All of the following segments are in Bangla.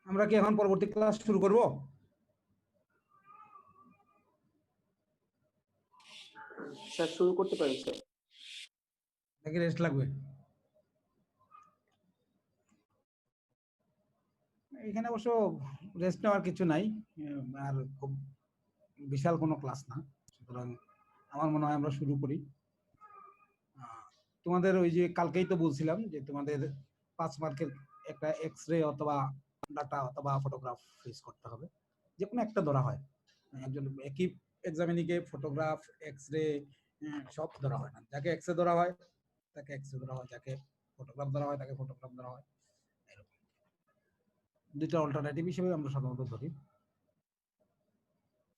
আমরা কি এখন পরবর্তী ক্লাস শুরু করব স্যার শুরু করতে পারেন স্যার। নাকি রেস্ট লাগবে? এখানে অবশ্য রেস্ট নেওয়ার কিছু নাই, আর খুব বিশাল কোনো ক্লাস না, সুতরাং আমার মনে হয় আমরা শুরু করি। তোমাদের ওই যে কালকেই তো বলছিলাম যে তোমাদের 5 মার্কের একটা এক্স-রে অথবা ডাটা অথবা ফটোগ্রাফ ফেস করতে হবে, যে কোনো একটা ধরা হয়। একজন একই এক্সামিনিকে ফটোগ্রাফ, এক্স-রে সব ধরা হয় না। যাকে এক্স-রে ধরা হয় তাকে এক্স-রে ধরা হয়, যাকে ফটোগ্রাফ ধরা হয় তাকে ফটোগ্রাফ ধরা হয়। এরকম দুইটা অল্টারনেটিভ হিসেবে আমরা সাধারণত ধরি।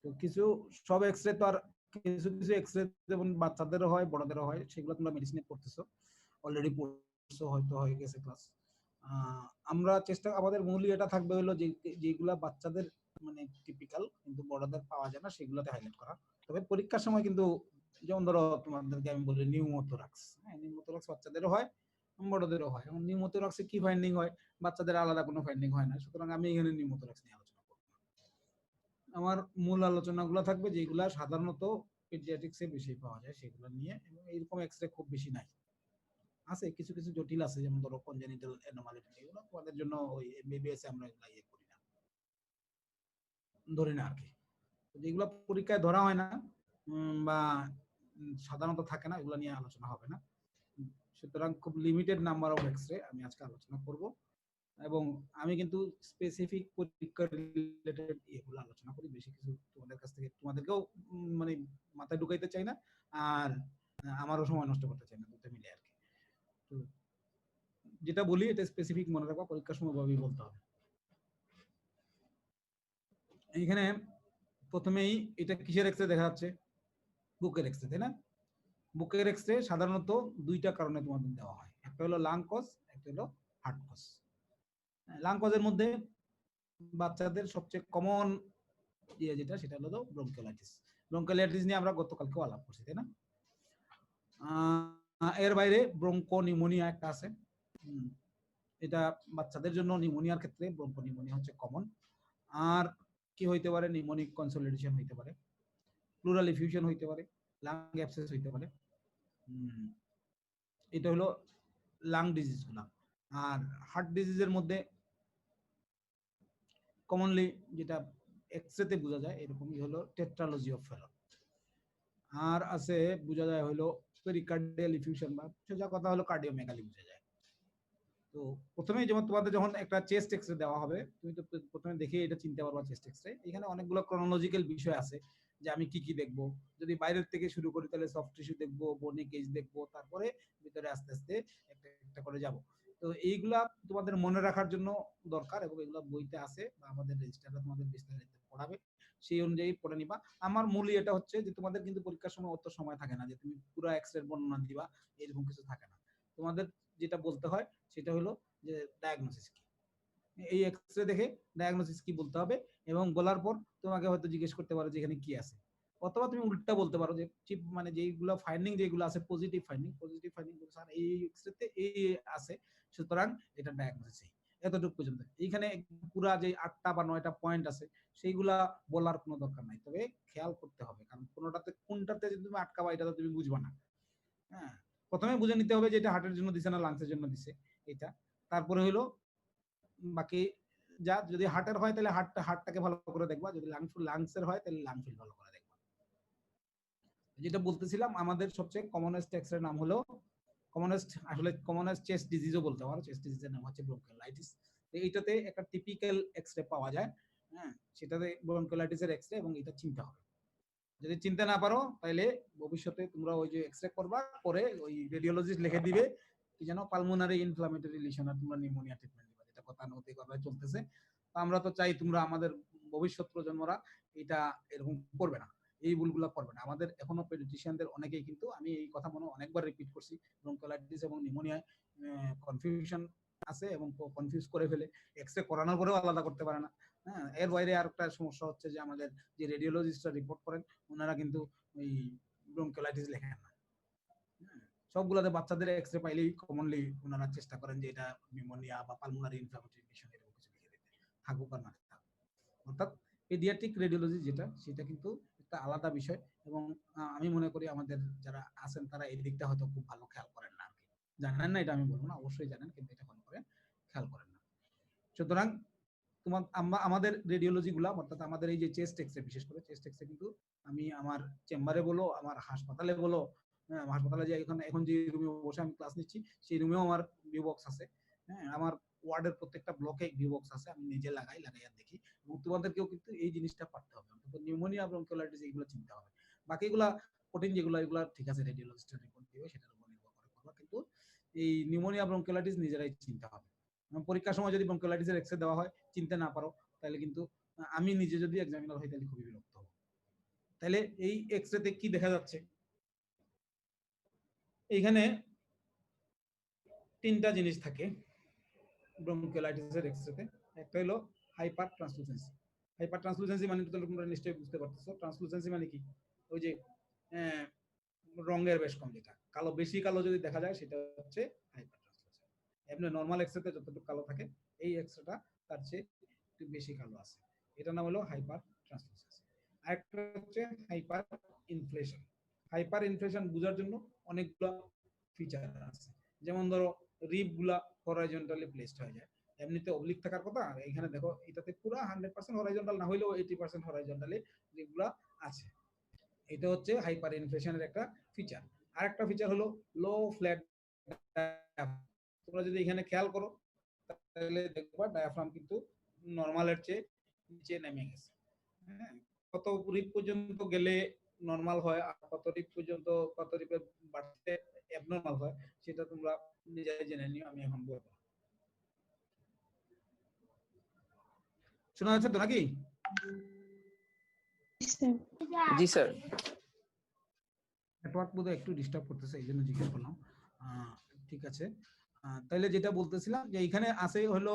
তো কিছু সব এক্স-রে তো আর কিছু কিছু এক্স-রে যেমন বাচ্চাদেরও হয় বড়দেরও হয়, সেগুলো তোমরা মেডিসিনে পড়তেছো, অলরেডি পড়ছো, হয়তো হয়ে গেছে ক্লাস। আমরা চেষ্টা, আমাদের মূলই এটা থাকবে হলো যে যেগুলা বাচ্চাদের মানে টিপিক্যাল কিন্তু বড়দের পাওয়া যায় না সেগুলোতে হাইলাইট করা। তবে পরীক্ষার সময় কিন্তু যেমন ধরো তোমাদেরকে আমি বলি নিউমোথোরাক্স, হ্যাঁ নিউমোথোরাক্স বাচ্চাদেরও হয় বড়দেরও হয়। এবং নিউমোথোরাক্সে কি ফাইন্ডিং হয়, বাচ্চাদের আলাদা কোনো ফাইন্ডিং হয় না, সুতরাং আমি এখানে নিউমোথোরাক্স নিয়ে আলোচনা করব। আমার মূল আলোচনাগুলো থাকবে যেগুলা সাধারণত পেডিয়াট্রিক্সে বেশি পাওয়া যায় সেগুলো নিয়ে, এবং এইরকম এক্সরে খুব বেশি নাই, আছে কিছু কিছু জটিল আছে, যেমন ধরো কনজেনিটাল অ্যানোমালিটি, এগুলো তোমাদের জন্য ওই এমবিবিএস এ আমরা এগুলা ইয়ে করি না, ধরি না আর কি। যেগুলো পরীক্ষায় ধরা হয় না বা সাধারণত থাকে না, এগুলো নিয়ে আলোচনা হবে না। সুতরাং খুব লিমিটেড নাম্বার অফ এক্সরে আমি আজকে আলোচনা করব, এবং আমি কিন্তু স্পেসিফিক পরীক্ষা রিলেটেড এগুলো আলোচনা করি, বেশি কিছু তোমাদের কাছ থেকে তোমাদেরকেও মানে মাথায় ঢুকাইতে চাই না, আর আমারও সময় নষ্ট করতে চাই না, দুটো মিলে আর কি। তো যেটা বলি এটা স্পেসিফিক মনে রাখবা, পরীক্ষার সময় ভাবেই বলতে হবে। এইখানে প্রথমেই এটা কিসের এক্সরে দেখা যাচ্ছে? বুকের এক্সরে, তাই না? বুকের এক্সরে সাধারণত দুইটা কারণে তোমাদের দেওয়া হয়, একটা হলো লাং কজ, একটা হলো হার্ট কজ। লাং কজের মধ্যে বাচ্চাদের সবচেয়ে কমন যেটা সেটা হলো ব্রঙ্কিওলাইটিস। ব্রঙ্কিওলাইটিস নিয়ে আমরা গতকালকেও আলাপ করছি, তাই না? এর বাইরে ব্রঙ্কো নিউমোনিয়া একটা আছে, এটা বাচ্চাদের জন্য নিউমোনিয়ার ক্ষেত্রে ব্রঙ্কো নিউমোনিয়া হচ্ছে কমন। আর কি হইতে পারে? নিউমোনিক কনসোলিডেশন হইতে পারে, প্লুরাল ইফিউশন হইতে পারে, লাং অ্যাবসেস হইতে পারে। এটা হলো লাং ডিজিজ গুলা। আর হার্ট ডিজিজের মধ্যে কমনলি যেটা এক্সরেতে বোঝা যায় এরকমই হলো টেট্রালজি অফ ফেলন। আর আছে বোঝা যায় হলো পেরিকার্ডিয়াল ইফিউশন, বা সোজা কথা হলো কার্ডিওমেগালি বোঝা যায়। তো প্রথমে যেমন তোমাদের যখন একটা চেস্ট এক্সরে দেওয়া হবে, তুমি তো প্রথমে দেখে এটা চিনতে পারবা চেস্ট এক্সরে। এখানে অনেকগুলো ক্রোনোলজিক্যাল বিষয় আছে যে আমি কি কি দেখবো। যদি বাইরের থেকে শুরু করি তাহলে সফট টিস্যু দেখবো, বোনি কেজ দেখবো, তারপরে ভিতরে আস্তে আস্তে একটা একটা করে যাব। তো এইগুলা তোমাদের মনে রাখার জন্য দরকার, এবং এগুলা বইতে আছে বা আমাদের রেজিস্টারে তোমাদের বিস্তারিত পড়াবে, সেই অনুযায়ী পড়ে নিবা। আমার মূলই এটা হচ্ছে যে তোমাদের কিন্তু পরীক্ষার সময় অত সময় থাকে না যে তুমি পুরো এক্সরে বর্ণনা দিবা, এরকম কিছু থাকে না। তোমাদের যেটা বলতে হয় সেটা হলো যে ডায়াগনোসিস কি, এই এক্সরে দেখে ডায়াগনোসিস কি বলতে হবে, এবং বলার পর তোমাকে হয়তো জিজ্ঞেস করতে পারো যে এখানে কি আছে, অথবা তুমি উল্টা বলতে পারো যে চিপ মানে যেগুলো ফাইন্ডিং যেগুলো আছে পজিটিভ ফাইন্ডিং স্যার এই এক্সরেতে এই আছে, সুতরাং এটা ডায়াগনোসিস এতটুকু পর্যন্ত। এইখানে পুরা যে 8টা বা 9টা পয়েন্ট আছে সেইগুলা বলার কোনো দরকার নাই, তবে খেয়াল করতে হবে, কারণ কোনটাতে যদি তুমি আটকাবা এটা তো তুমি বুঝবা না। হ্যাঁ, প্রথমে বুঝে নিতে হবে যে এটা হার্টের জন্য দিছে না লাংসের জন্য দিছে, এটা। তারপরে হলো বাকি যা, যদি হার্টের হয় তাহলে হার্টটাকে ভালো করে দেখবা, যদি লাংসের হয় তাহলে লাং ফিল ভালো করে দেখবা। যেটা বলতেছিলাম, আমাদের সবচেয়ে কমনেস্ট এক্সরে নাম হলো কমনেস্ট চেস্ট ডিজিজও বলতে পারো, চেস্ট ডিজিজের নাম হচ্ছে ব্রঙ্কিওলাইটিস। তো এইটাতে একটা টিপিক্যাল এক্সরে পাওয়া যায়, হ্যাঁ, সেটাতে ব্রঙ্কিওলাইটিসের এক্সরে, এবং এটা চিনতে হবে। যদি চিনতে না পারো তাহলে ভবিষ্যতে তোমরা ওই যে এক্সরে করবা, করে ওই রেডিওলজিস্ট লিখে দিবে কি যেন পালমোনারি ইনফ্লামেটরি লিশন, আর তোমরা নিউমোনিয়া ট্রিটমেন্ট দিবা, যেটা গতানুগতিকভাবে চলতেছে। তো আমরা তো চাই তোমরা আমাদের ভবিষ্যৎ প্রজন্মরা এটা এরকম করবে না, এই ভুলগুলো করবে না। আমাদের এখনো পেডিয়াট্রিশিয়ানদের অনেকেই কিন্তু, আমি এই কথা মনে অনেকবার রিপিট করছি, ব্রঙ্কিওলাইটিস এবং নিউমোনিয়ায় কনফিউশন আছে এবং কনফিউজ করে ফেলে, এক্সরে করানোর পরেও আলাদা করতে পারে না। হ্যাঁ, এর বাইরে আর একটা সমস্যা হচ্ছে যে আমাদের যে রেডিওলজিস্টরা রিপোর্ট করেন ওনারা কিন্তু ওই ব্রঙ্কিওলাইটিস লেখেন না। সবগুলোতে বাচ্চাদের এক্সরে পাইলেই কমনলি ওনারা চেষ্টা করেন যে এটা নিউমোনিয়া বা পালমোনারি ইনফ্লামেটরি কন্ডিশন এরকম কিছু লিখে দিতে। থাকুক আর না থাকুক। অর্থাৎ পেডিয়াট্রিক রেডিওলজি যেটা সেটা কিন্তু একটা আলাদা বিষয়, এবং আমি মনে করি আমাদের যারা আছেন তারা এই দিকটা হয়তো খুব ভালো খেয়াল করেন না আর কি। জানেন না এটা আমি বলবো না, অবশ্যই জানেন, কিন্তু এটা ভালো করে খেয়াল করেন না। সুতরাং আমরা আমাদের রেডিওলজি গুলা, অর্থাৎ আমাদের এই যে চেস্ট এক্সরে, বিশেষ করে চেস্ট এক্সরে কিন্তু আমি আমার চেম্বারে বলো, আমার হাসপাতালে বলো, হাসপাতালে যে এখন যে রুমে বসে আমি ক্লাস নিচ্ছি সেই রুমেও আমার ভিউ বক্স আছে। হ্যাঁ, আমার ওয়ার্ডের প্রত্যেকটা ব্লকে ভিউ বক্স আছে, আমি নিজে লাগাই আর দেখি। এবং তোমাদেরকেও কিন্তু এই জিনিসটা পারতে হবে, অন্তত নিউমোনিয়া ব্রঙ্কিওলাইটিস এগুলো চিন্তা হবে। বাকিগুলা কঠিন যেগুলো এগুলো ঠিক আছে, রেডিওলজিস্টের রিপোর্ট দিবে, সেটার উপর নির্ভর করে করবা, কিন্তু এই নিউমোনিয়া ব্রঙ্কিওলাইটিস নিজেরাই চিন্তা হবে। পরীক্ষার সময় যদি ব্রঙ্কিওলাইটিসের এক্সরে দেওয়া হয়, চিনতে না পারো, তাহলে কিন্তু আমি নিজে যদি এক্সামিনার হই তাহলে খুবই বিরক্ত হব। তাহলে এই এক্সরেতে কি দেখা যাচ্ছে, এইখানে তিনটা জিনিস থাকে ব্রঙ্কিওলাইটিসের এক্সরেতে। একটা হলো হাইপার ট্রান্সলুসেন্সি। হাইপার ট্রান্সলুসেন্সি মানে তো তোমরা নিশ্চয়ই বুঝতে পারতেছো, ট্রান্সলুসেন্সি মানে কি, ওই যে রঙের বেশ কম, যেটা কালো, বেশি কালো যদি দেখা যায় সেটা হচ্ছে হাইপার ট্রান্সলুসেন্সি। এমনি নরমাল এক্সরেতে যতটুকু কালো থাকে এই এক্সরেটা তার চেয়ে একটু বেশি কালো আছে, এটার নাম হলো হাইপার ট্রান্সলুসেন্সি। আরেকটা হচ্ছে হাইপার ইনফ্লেশন। হাইপার ইনফ্লেশন বোঝার জন্য অনেকগুলো ফিচার আছে, যেমন ধরো রিব গুলা হরাইজন্টালি প্লেসড হয়ে যায়, এমনিতে অবলিক থাকার কথা, আর এখানে দেখো এটাতে পুরো 100% হরাইজন্টাল না হইলেও 80% হরাইজন্টালি রিব গুলা আছে। এটা হচ্ছে হাইপার ইনফ্লেশনের একটা ফিচার। আরেকটা ফিচার হলো লো ফ্ল্যাট। তোমরা যদি এখানে খেয়াল করো তাহলে দেখবা ডায়াফ্রাম কিন্তু নরমালের চেয়ে নিচে নেমে গেছে। হ্যাঁ, কত রিপ পর্যন্ত গেলে নরমাল হয় আর কত রিপ পর্যন্ত, কত রিপে বাড়তে অ্যাবনরমাল হয়, সেটা তোমরা নিজেরাই জেনে নিও, আমি এখন বলবো। শোনা যাচ্ছে তো নাকি? জি স্যার। নেটওয়ার্ক বোধহয় একটু ডিস্টার্ব করতেছে, এই জন্য জিজ্ঞেস করলাম। ঠিক আছে, তাহলে যেটা বলতেছিলাম যে এখানে আছে হলো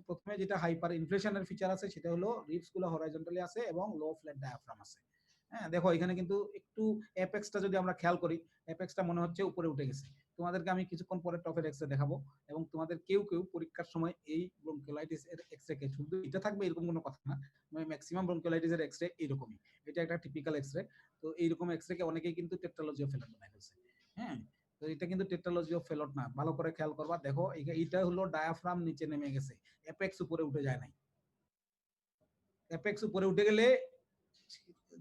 প্রথমে যেটা হাইপার ইনফ্লেশনের ফিচার আছে সেটা হলো রিপস গুলো হরাইজন্টালি আছে এবং লো ফ্ল্যাট ডায়াফ্রাম আছে। হ্যাঁ, দেখো এখানে কিন্তু একটু অ্যাপেক্সটা যদি আমরা খেয়াল করি, অ্যাপেক্সটা মনে হচ্ছে উপরে উঠে গেছে। তোমাদেরকে আমি কিছুক্ষণ পরে টপের এক্সরে দেখাবো, এবং তোমাদের কেউ কেউ পরীক্ষার সময় এই ব্রঙ্কিওলাইটিস এর এক্সরে কে শুধু এটা থাকবে এরকম কোনো কথা না, ম্যাক্সিমাম ব্রঙ্কিওলাইটিস এর এক্সরে এরকমই। এটা একটা টিপিক্যাল এক্সরে। তো এইরকম এক্সরে কে অনেকেই কিন্তু টেট্রালজি অফ ফেলট বানাই ফেলছে। হ্যাঁ, তো এটা কিন্তু টেট্রালজি অফ ফেলট না, ভালো করে খেয়াল করবা, দেখো এইটা হলো ডায়াফ্রাম নিচে নেমে গেছে, অ্যাপেক্স উপরে উঠে যায় নাই। অ্যাপেক্স উপরে উঠে গেলে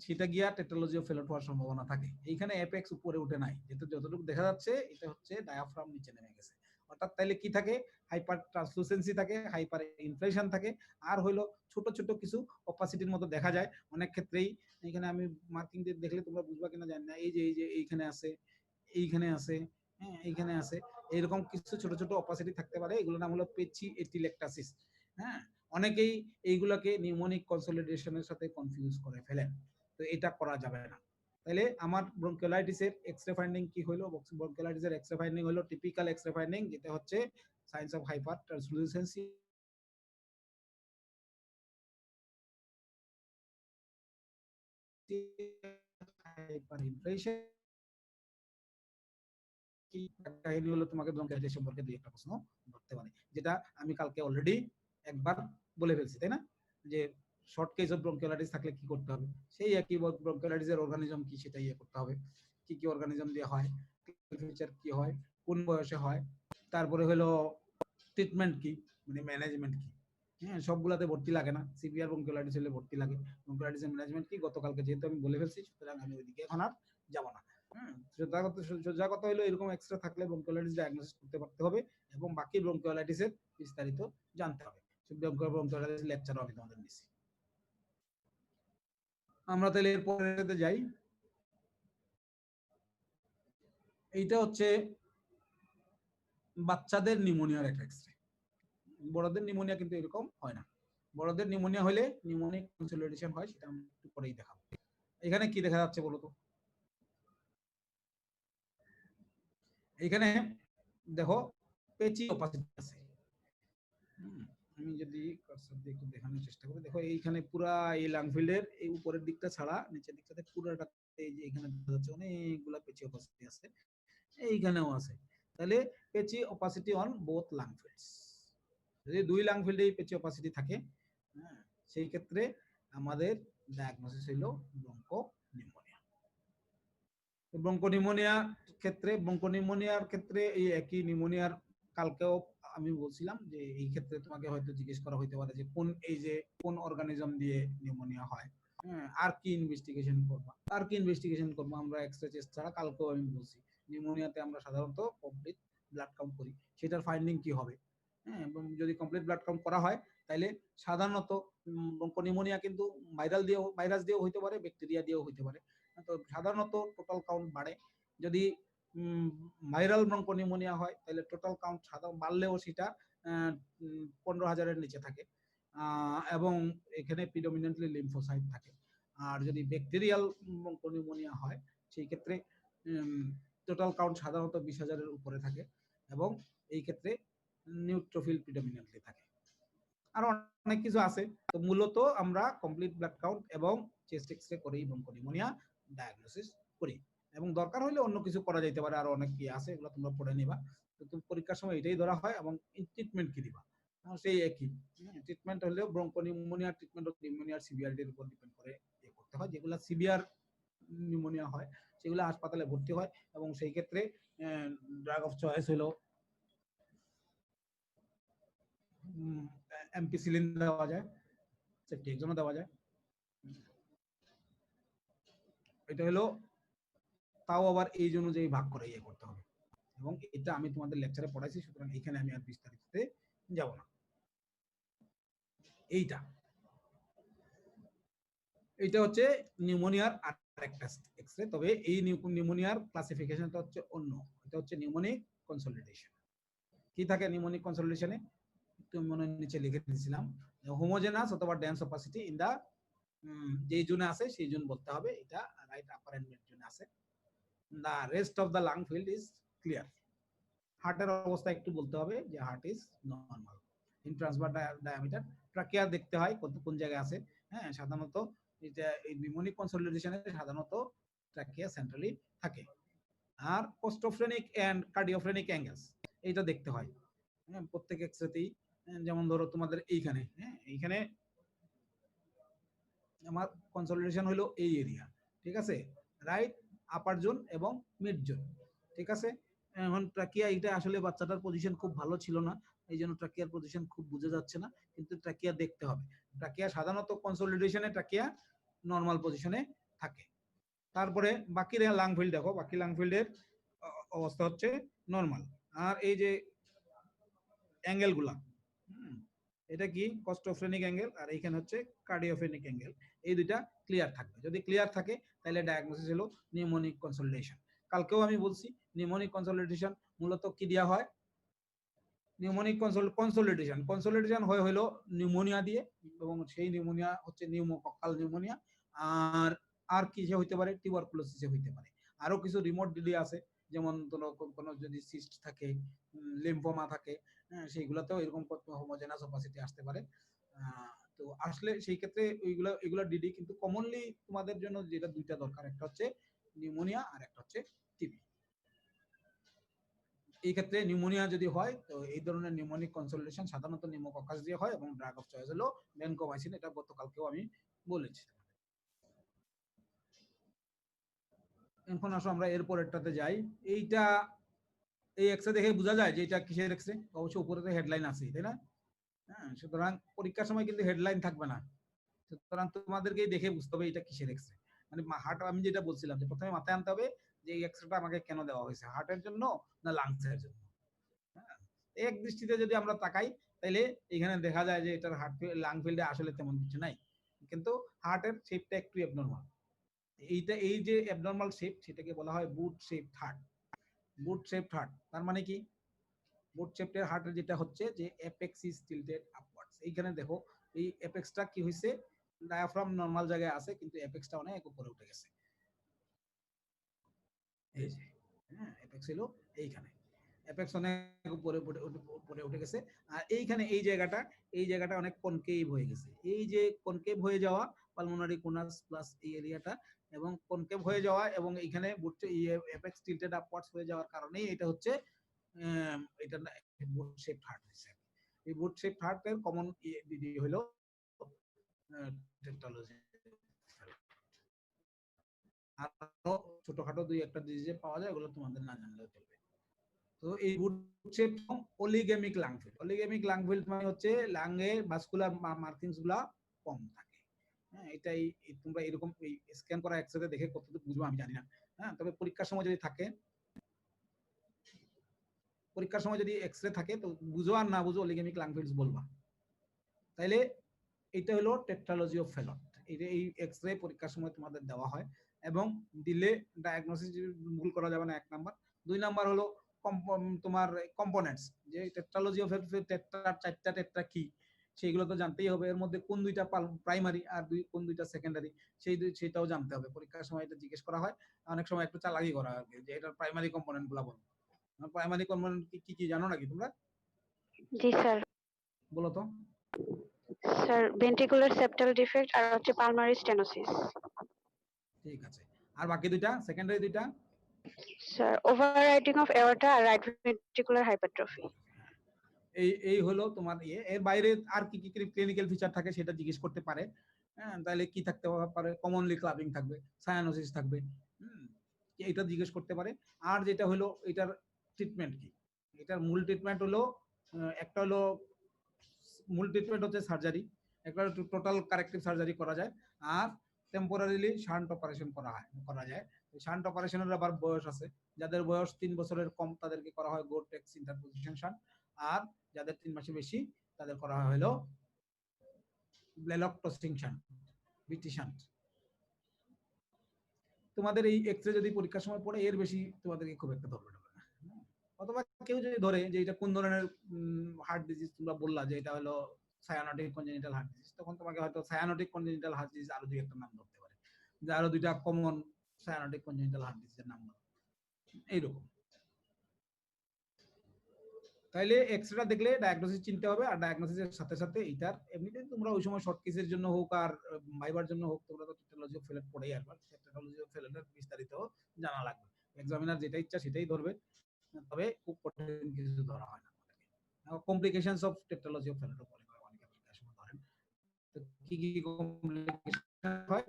সেটা গিয়া টেট্রালজি অফ ফেলট হওয়ার সম্ভাবনা থাকে। এইখানে অ্যাপেক্স উপরে উঠে নাই, যেটা যতটুকু দেখা যাচ্ছে এটা হচ্ছে ডায়াফ্রাম নিচে নেমে গেছে। অর্থাৎ তাইলে কি থাকে, হাইপার ট্রান্সলুসেন্সি থাকে, হাইপার ইনফ্লেশন থাকে, আর হইলো ছোট ছোট কিছু অপাসিটির মতো দেখা যায় অনেক ক্ষেত্রেই। এখানে আমি মার্কিং দিয়ে দেখলে তোমরা বুঝবা কিনা জানি না, এই যে এইখানে আছে, এইখানে আছে, হ্যাঁ এইখানে আছে, এরকম কিছু ছোট ছোট অপাসিটি থাকতে পারে, এগুলোর নাম হলো পেচি এটিলেকটাসিস। হ্যাঁ, অনেকেই এইগুলাকে নিউমোনিক কনসলিডেশনের সাথে কনফিউজ করে ফেলেন, তো এটা করা যাবে না। তাহলে আমার ব্রঙ্কিওলাইটিসের এক্সরে ফাইন্ডিং কি হলো, ব্রঙ্কিওলাইটিসের এক্সরে ফাইন্ডিং হলো টিপিক্যাল এক্সরে ফাইন্ডিং, যেটা হচ্ছে signs of hyper translucency, hyper inflation. কি কাহিনী হলো, তোমাকে ব্রঙ্কিওলাইটিস সম্পর্কে দুই একটা প্রশ্ন ধরতে পারে, যেটা আমি কালকে অলরেডি একবার বলে ফেলছি, তাই না, যে শর্ট কেস অফ ব্রঙ্কিওলাইটিস থাকলে কি করতে হবে, সেই একই ব্রঙ্কিওলাইটিসের অর্গানিজম কি সেটা ইয়ে করতে হবে, কি কি অর্গানিজম দিয়ে হয়, ফিচার কি হয়, কোন বয়সে হয়, তারপরে হলো ট্রিটমেন্ট কি, মানে ম্যানেজমেন্ট কি। হ্যাঁ, সবগুলাতে ভর্তি লাগে না, সিভিয়ার ব্রঙ্কিওলাইটিস হলে ভর্তি লাগে। ব্রঙ্কিওলাইটিসের ম্যানেজমেন্ট কি গতকালকে যেহেতু আমি বলে ফেলছি, সুতরাং আমি ওইদিকে এখন আর যাব না। সোজা কথা হলো এরকম এক্সট্রা থাকলে ব্রঙ্কিওলাইটিস ডায়াগনোসিস করতে পারতে হবে, এবং বাকি ব্রঙ্কিওলাইটিসের বিস্তারিত জানতে হবে। ব্রঙ্কিওলাইটিস লেকচারও আমি তোমাদের দিচ্ছি। আমরা তাহলে এরপরে যাই। এইটা হচ্ছে বাচ্চাদের নিউমোনিয়ার একটা এক্সরে। বড়দের নিউমোনিয়া কিন্তু এরকম হয় না। বড়দের নিউমোনিয়া হলে নিউমোনিক কনসলিডেশন হয়, সেটা আমরা একটু পরেই দেখাবো। এখানে কি দেখা যাচ্ছে বলো তো, এখানে দেখো পেচি অপাসিটি আছে। আমি যদি কার্সর দিয়ে একটু দেখানোর চেষ্টা করি, দেখো এইখানে পুরা এই লাংফিল্ডের এই উপরের দিকটা ছাড়া নিচের দিকটাতে পুরোটা, এই যে এখানে দেখা যাচ্ছে অনেকগুলা পেচি অপাসিটি আছে, এইখানেও আছে। তাহলে পেচি অপাসিটি অন বোথ লাংফিল্ডস। যদি দুই লাংফিল্ডে পেচি অপাসিটি থাকে, হ্যাঁ, সেই ক্ষেত্রে আমাদের ডায়াগনোসিস হলো ব্রঙ্কোনিউমোনিয়া। ব্রঙ্কোনিউমোনিয়ার ক্ষেত্রে এই একই নিউমোনিয়ার কালকেও আমি বলছিলাম যে এই ক্ষেত্রে তোমাকে হয়তো জিজ্ঞেস করা হইতে পারে যে কোন অর্গানিজম দিয়ে নিউমোনিয়া হয়। হ্যাঁ, আর কি ইনভেস্টিগেশন করবো আমরা এক্সরে টেস্ট ছাড়া? কালকেও আমি বলছি নিউমোনিয়াতে আমরা সাধারণত কমপ্লিট ব্লাড কাউন্ট করি। সেটার ফাইন্ডিং কি হবে? হ্যাঁ, এবং যদি কমপ্লিট ব্লাড কাউন্ট করা হয় তাহলে সাধারণত ব্রঙ্কোনিউমোনিয়া কিন্তু ভাইরাস দিয়েও হইতে পারে, ব্যাকটেরিয়া দিয়েও হইতে পারে। তো সাধারণত টোটাল কাউন্ট বাড়ে। যদি ভাইরাল ব্রঙ্কোনিউমোনিয়া হয় তাহলে টোটাল কাউন্ট সাধারণ বাড়লেও সেটা 15,000-এর নিচে থাকে, এবং এখানে প্রিডমিনেন্টলি লিম্ফোসাইট থাকে। আর যদি ব্যাকটেরিয়াল ব্রঙ্কোনিউমোনিয়া হয় সেই ক্ষেত্রে টোটাল কাউন্ট সাধারণত 20,000-এর উপরে থাকে, এবং এই ক্ষেত্রে নিউট্রোফিল প্রিডমিনেন্টলি থাকে। আর অনেক কিছু আছে। তো মূলত আমরা কমপ্লিট ব্লাড কাউন্ট এবং চেস্ট এক্সরে করেই ব্রঙ্কোনিউমোনিয়া ডায়াগনোসিস করি, এবং দরকার হলে অন্য কিছু করা যেতে পারে, আরো অনেক কি আছে এগুলো তোমরা পড়ে নিবা। তো পরীক্ষার সময় এটাই ধরা হয়, এবং ট্রিটমেন্ট কি দিবা সেই একই। ট্রিটমেন্ট হলেও ব্রঙ্কোনিউমোনিয়ার ট্রিটমেন্ট নিউমোনিয়ার সিভিয়ারিটির উপর ডিপেন্ড করে করতে হয়। যেগুলো সিভিয়ার নিউমোনিয়া হয় সেগুলো হাসপাতালে ভর্তি হয়, এবং সেই ক্ষেত্রে ড্রাগ অফ চয়েস হলো এমপিসিলিন দেওয়া যায়, সেফটিএক্সনও দেওয়া যায়। এটা হলো তাও আবার এই অনুযায়ী ভাগ করে করতে হবে, এবং এটা আমি তোমাদের লেকচারে পড়াইছি, সুতরাং এখানে আমি আর বিস্তারিততে যাব না। এইটা হচ্ছে নিউমোনিয়ার আরেকটা এক্সরে, তবে এই নিউমোনিয়ার ক্লাসিফিকেশনটা হচ্ছে অন্য। এটা হচ্ছে নিউমোনিক কনসলিডেশন। কি থাকে নিউমোনিক কনসলিডেশনে? একটু মনে নিচে লিখে দিয়েছিলাম, হোমোজেনাস অথবা ডেন্স অপাসিটি ইন দা, যেই জোনে আছে সেই জোন বলতে হবে, এটা রাইট আপার এন্ড মিড জোনে আছে। The rest of the lung field is clear. হার্টের অবস্থা একটু বলতে হবে যে heart is normal. In transverse diameter trachea দেখতে হয় কোন জায়গায় আছে। হ্যাঁ, সাধারণত এটা এই নিউমোনিক কনসলিডেশনে সাধারণত ট্রাকিয়া সেন্ট্রালি থাকে। আর কোস্টোফ্রেনিক এন্ড কার্ডিওফ্রেনিক অ্যাঙ্গেলস এইটা দেখতে হয়। হ্যাঁ, প্রত্যেক এক্সরেতেই। যেমন ধরো তোমাদের এইখানে, হ্যাঁ এইখানে আমার কনসলিডেশন হলো এই এরিয়া, ঠিক আছে, রাইট আপার জোন এবং মিড জোন, ঠিক আছে। এখন ট্রাকিয়া, এটা আসলে বাচ্চাটার পজিশন খুব ভালো ছিল না, এই জন্য ট্রাকিয়ার পজিশন খুব বোঝা যাচ্ছে না, কিন্তু ট্রাকিয়া দেখতে হবে। ট্রাকিয়া সাধারণত কনসলিডেশনে ট্রাকিয়া নর্মাল পজিশনে থাকে। তারপরে বাকি লাং ফিল্ড দেখো, বাকি লাং ফিল্ডের অবস্থা হচ্ছে নর্মাল। আর এই যে অ্যাঙ্গেলগুলা, এটা কি কস্টোফ্রেনিক অ্যাঙ্গেল, আর এইখানে হচ্ছে কার্ডিওফ্রেনিক অ্যাঙ্গেল, এই দুইটা ক্লিয়ার থাকবে। যদি ক্লিয়ার থাকে তাহলে ডায়াগনোসিস হলো নিউমোনিক কনসলিডেশন। কালকেও আমি বলছি নিউমোনিক কনসলিডেশন মূলত কি দেওয়া হয়? নিউমোনিক কনসলিডেশন হলো নিউমোনিয়া দিয়ে, এবং সেই নিউমোনিয়া হচ্ছে নিউমোকক্কাল নিউমোনিয়া। আর কি যে হইতে পারে? টিউবারকুলোসিস হইতে পারে। আরো কিছু রিমোট ডিডি আছে, যেমন কোনো যদি সিস্ট থাকে, লিম্ফোমা থাকে, সেইগুলোতেও এরকম হোমোজেনাস অপাসিটি আসতে পারে। তো আসলে সেই ক্ষেত্রে এগুলা ডিডি, কিন্তু কমনলি তোমাদের জন্য যেটা দুইটা দরকার, একটা হচ্ছে নিউমোনিয়া আর একটা হচ্ছে টিবি। এই ক্ষেত্রে নিউমোনিয়া যদি হয় তো এই ধরনের নিউমোনিক কনসলিডেশন সাধারণত নিউমোকক্কাস দিয়ে হয়, এবং ড্রাগ অফ চয়েস হলো ভ্যানকোমাইসিন, এটা গতকালকেও আমি বলেছি। এখন আসো আমরা এরপরেরটাতে যাই। এইটা এই এক্সরে দেখে বোঝা যায় যে এটা কিসের এক্সরে? অবশ্যই উপরে তো হেডলাইন আছে, তাই না? হ্যাঁ, সুতরাং পরীক্ষার সময় কিন্তু হেডলাইন থাকবে না, সুতরাং তোমাদেরকেই দেখে বুঝতে হবে এটা কিসের এক্সরে। মানে হার্ট, আমি যেটা বলছিলাম যে প্রথমে মাথায় আনতে হবে যে এই এক্সরেটা আমাকে কেন দেওয়া হয়েছে, হার্টের জন্য না লাংসের জন্য। এক দৃষ্টিতে যদি আমরা তাকাই তাহলে এখানে দেখা যায় যে এটার হার্ট লাং ফিল্ডে আসলে তেমন কিছু নাই, কিন্তু হার্টের শেপটা একটু অ্যাবনরমাল। এই যে অ্যাবনরমাল শেপ, সেটাকে বলা হয় বুট শেপড হার্ট। বুট শেপড হার্ট তার মানে কি? বুট শেপড হার্টের যেটা হচ্ছে যে অ্যাপেক্স ইজ টিল্টেড আপওয়ার্ডস। এইখানে দেখো এই অ্যাপেক্সটা কি হইছে, ডায়াফ্রাম নরমাল জায়গায় আছে, কিন্তু অ্যাপেক্সটা অনেক উপরে উঠে গেছে। এই যে, হ্যাঁ, অ্যাপেক্স হলো এইখানে, অ্যাপেক্স অনেক উপরে উঠে গেছে। আর এইখানে এই জায়গাটা অনেক কনকেভ হয়ে গেছে। এই যে কনকেভ হয়ে যাওয়া পালমোনারি কোনাস প্লাস এই এরিয়াটা, এবং কনকেভ হয়ে যাওয়া, এবং এইখানে অ্যাপেক্স টিল্টেড আপওয়ার্ডস হয়ে যাওয়ার কারণেই এটা হচ্ছে এটা বুট শেপড হার্ট হইছে। এই বুট শেপড হার্টের কমন ডিডি হলো টেট্রালজি। আরো ছোটখাটো দুই একটা ডিজিজে পাওয়া যায়, ওগুলো তোমাদের না জানলেও চলবে। তো এই হচ্ছে অলিগেমিক লাং ফিল্ড। অলিগেমিক লাং ফিল্ড মানে হচ্ছে লাংয়ে ভাস্কুলার মার্কিংস গুলা কম থাকে। হ্যাঁ, এটাই তোমরা এরকম এই স্ক্যান করা এক্সরে দেখে কতটুকু বুঝবো আমি জানি না। হ্যাঁ, তবে পরীক্ষার সময় যদি থাকে, পরীক্ষার সময় যদি এক্সরে থাকে তো বুঝো আর না বুঝো অলিগেমিক লাং ফিল্ডস বলবা। তাইলে এটা হলো টেট্রালজি অফ ফেলট। এই এক্সরে পরীক্ষার সময় তোমাদের দেওয়া হয় এবং দিলে ডায়াগনোসিস ভুল করা যাবে না, এক নাম্বার। দুই নাম্বার হলো তোমার কম্পোনেন্টস, যে টেট্রালজি অফ টেট্রা, চারটা টেট্রা কি সেইগুলো তো জানতেই হবে। এর মধ্যে কোন দুইটা প্রাইমারি আর কোন দুইটা সেকেন্ডারি সেটাও জানতে হবে। পরীক্ষার সময় এটা জিজ্ঞেস করা হয়, অনেক সময় একটু চালাকি করা হয় যে এটার প্রাইমারি কম্পোনেন্ট গুলা বলো। প্রাইমারি কম্পোনেন্ট কি কি জানো নাকি তোমরা? জি স্যার। বলো তো। স্যার ভেন্ট্রিকুলার সেপ্টাল ডিফেক্ট আর হচ্ছে পালমারি স্টেনোসিস। ঠিক আছে, আর বাকি দুইটা সেকেন্ডারি দুইটা? স্যার ওভাররাইটিং অফ এওর্টা আর রাইট ভেন্ট্রিকুলার হাইপারট্রফি। এই হলো তোমার ইয়ে। এর বাইরে আর কি কি ক্লিনিক্যাল ফিচার থাকে সেটা জিজ্ঞেস করতে পারে। হ্যাঁ, তাহলে কি থাকতে পারে? কমনলি ক্লাবিং থাকবে, সায়ানোসিস থাকবে, এটা জিজ্ঞেস করতে পারে। আর যেটা হলো এটার ট্রিটমেন্ট কি, এটার মূল ট্রিটমেন্ট হলো একটা হলো মূল ট্রিটমেন্ট হচ্ছে সার্জারি, একটা টোটাল কারেক্টিভ সার্জারি করা যায়, আর টেম্পোরারিলি শান্ট অপারেশন করা যায়। শান্ট অপারেশনের আবার বয়স আছে, যাদের বয়স 3 বছরের কম তাদেরকে করা হয় গোরটেক্স ইন্টারপোজিশন শান্ট, আর যাদের 3 মাসের বেশি তাদের করা হয় হলো ব্লেলক টসিং শান্ট, বিটি শান্ট। তোমাদের এই এক্সরে যদি পরীক্ষার সময় পড়ে এর বেশি তোমাদেরকে খুব একটা ধরবে না। অথবা কেউ যদি ধরে যে এটা কোন ধরনের হার্ট ডিজিজ, তোমরা বললা যে এটা হলো সায়ানোটিক কনজেনিটাল হার্ট ডিজিজ, তখন তোমাকে হয়তো সায়ানোটিক কনজেনিটাল হার্ট ডিজিজ আরো দুই একটা নাম ধরতে পারে, যে আরো দুইটা কমন সায়ানোটিক কনজেনিটাল হার্ট ডিজিজের নাম এইরকম। তাইলে এক্সরেটা দেখলে ডায়াগনোসিস চিনতে হবে, আর ডায়াগনোসিসের সাথে সাথে এটার এমনিতে তোমরা ওই সময় শর্ট কেসের জন্য হোক আর ভাইবার জন্য হোক, তোমরা তো টেট্রালজি অফ ফেলেট পড়েই আসবে। টেট্রালজি অফ ফেলেটের বিস্তারিত জানা লাগবে। এক্সামিনার যেটা ইচ্ছা সেটাই ধরবে, তবে খুব কঠিন কিছু ধরা হয় না। কমপ্লিকেশনস অফ টেট্রালজি অফ ফেলেট পড়ে অনেক অ্যাপ্লিকেশন ধরেন, তো কি কি কমপ্লিকেশন হয়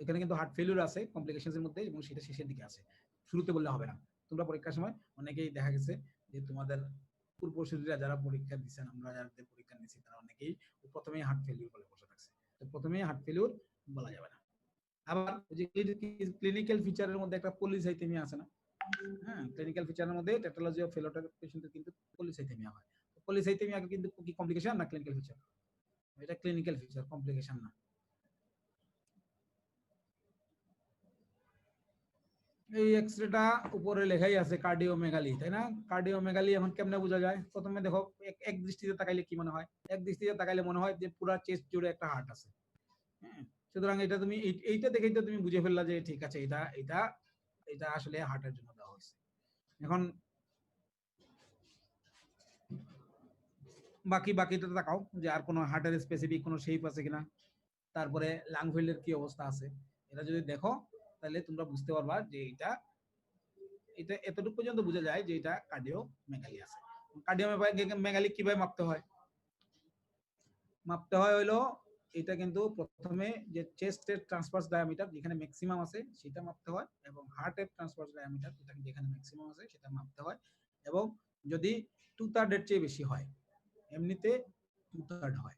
এখানে কিন্তু হার্ট ফেলিউর আছে কমপ্লিকেশনস এর মধ্যে, এবং সেটা শেষের দিকে আছে, শুরুতে বললে হবে না। তোমরা পরীক্ষার সময় অনেকেই দেখা গেছে যে তোমাদের পূর্বসূরীরা যারা পরীক্ষা দিচ্ছেন, আমরা যাদের পরীক্ষা নিচ্ছি তারা অনেকেই প্রথমেই হার্ট ফেলিউর বলে বসে থাকছে। তো প্রথমেই হার্ট ফেলিউর বলা যাবে না। আবার যে ক্লিনিক্যাল ফিচারের মধ্যে একটা পলিসাইথেমিয়া আছে না? হ্যাঁ, ক্লিনিক্যাল ফিচারের মধ্যে টেট্রালজি অফ ফেলোটের পেশেন্টের কিন্তু পলিসাইথেমিয়া হয়। পলিসাইথেমিয়া কিন্তু কি কমপ্লিকেশন না ক্লিনিক্যাল ফিচার? এটা ক্লিনিক্যাল ফিচার, কমপ্লিকেশন না। এই এক্সরেটা উপরে লেখাই আছে কার্ডিওমেগালি, তাই না? কার্ডিওমেগালি এখন কেমনে বোঝা যায়? প্রথমে দেখো, এক দৃষ্টিতে তাকাইলে কি মনে হয়? এক দৃষ্টিতে তাকাইলে মনে হয় যে পুরো চেস্ট জুড়ে একটা হার্ট আছে। হ্যাঁ, সুতরাং এটা তুমি এইটা দেখেই তো তুমি বুঝে ফেললা যে ঠিক আছে, এটা এটা এটা আসলে হার্টের জন্য দেওয়া হয়েছে। এখন বাকিটা তাকাও যে আর কোনো হার্টের স্পেসিফিক কোনো শেপ আছে কিনা, তারপরে লাং ফিল্ডের কি অবস্থা আছে, এটা যদি দেখো তাহলে তোমরা বুঝতে পারবা যে এটা এতটুকু পর্যন্ত বোঝা যায় যে এটা কার্ডিওমেগালি আছে। কার্ডিওমেগালি কিভাবে মাপতে হয়? মাপতে হয় হলো এটা কিন্তু প্রথমে যে চেস্টের ট্রান্সভার্স ডায়ামিটার যেখানে ম্যাক্সিমাম আছে সেটা মাপতে হয়, এবং হার্টের ট্রান্সভার্স ডায়ামিটার যেখানে ম্যাক্সিমাম আছে সেটা মাপতে হয়, এবং যদি 2/3 এর চেয়ে বেশি হয়, এমনিতে 2/3 হয়,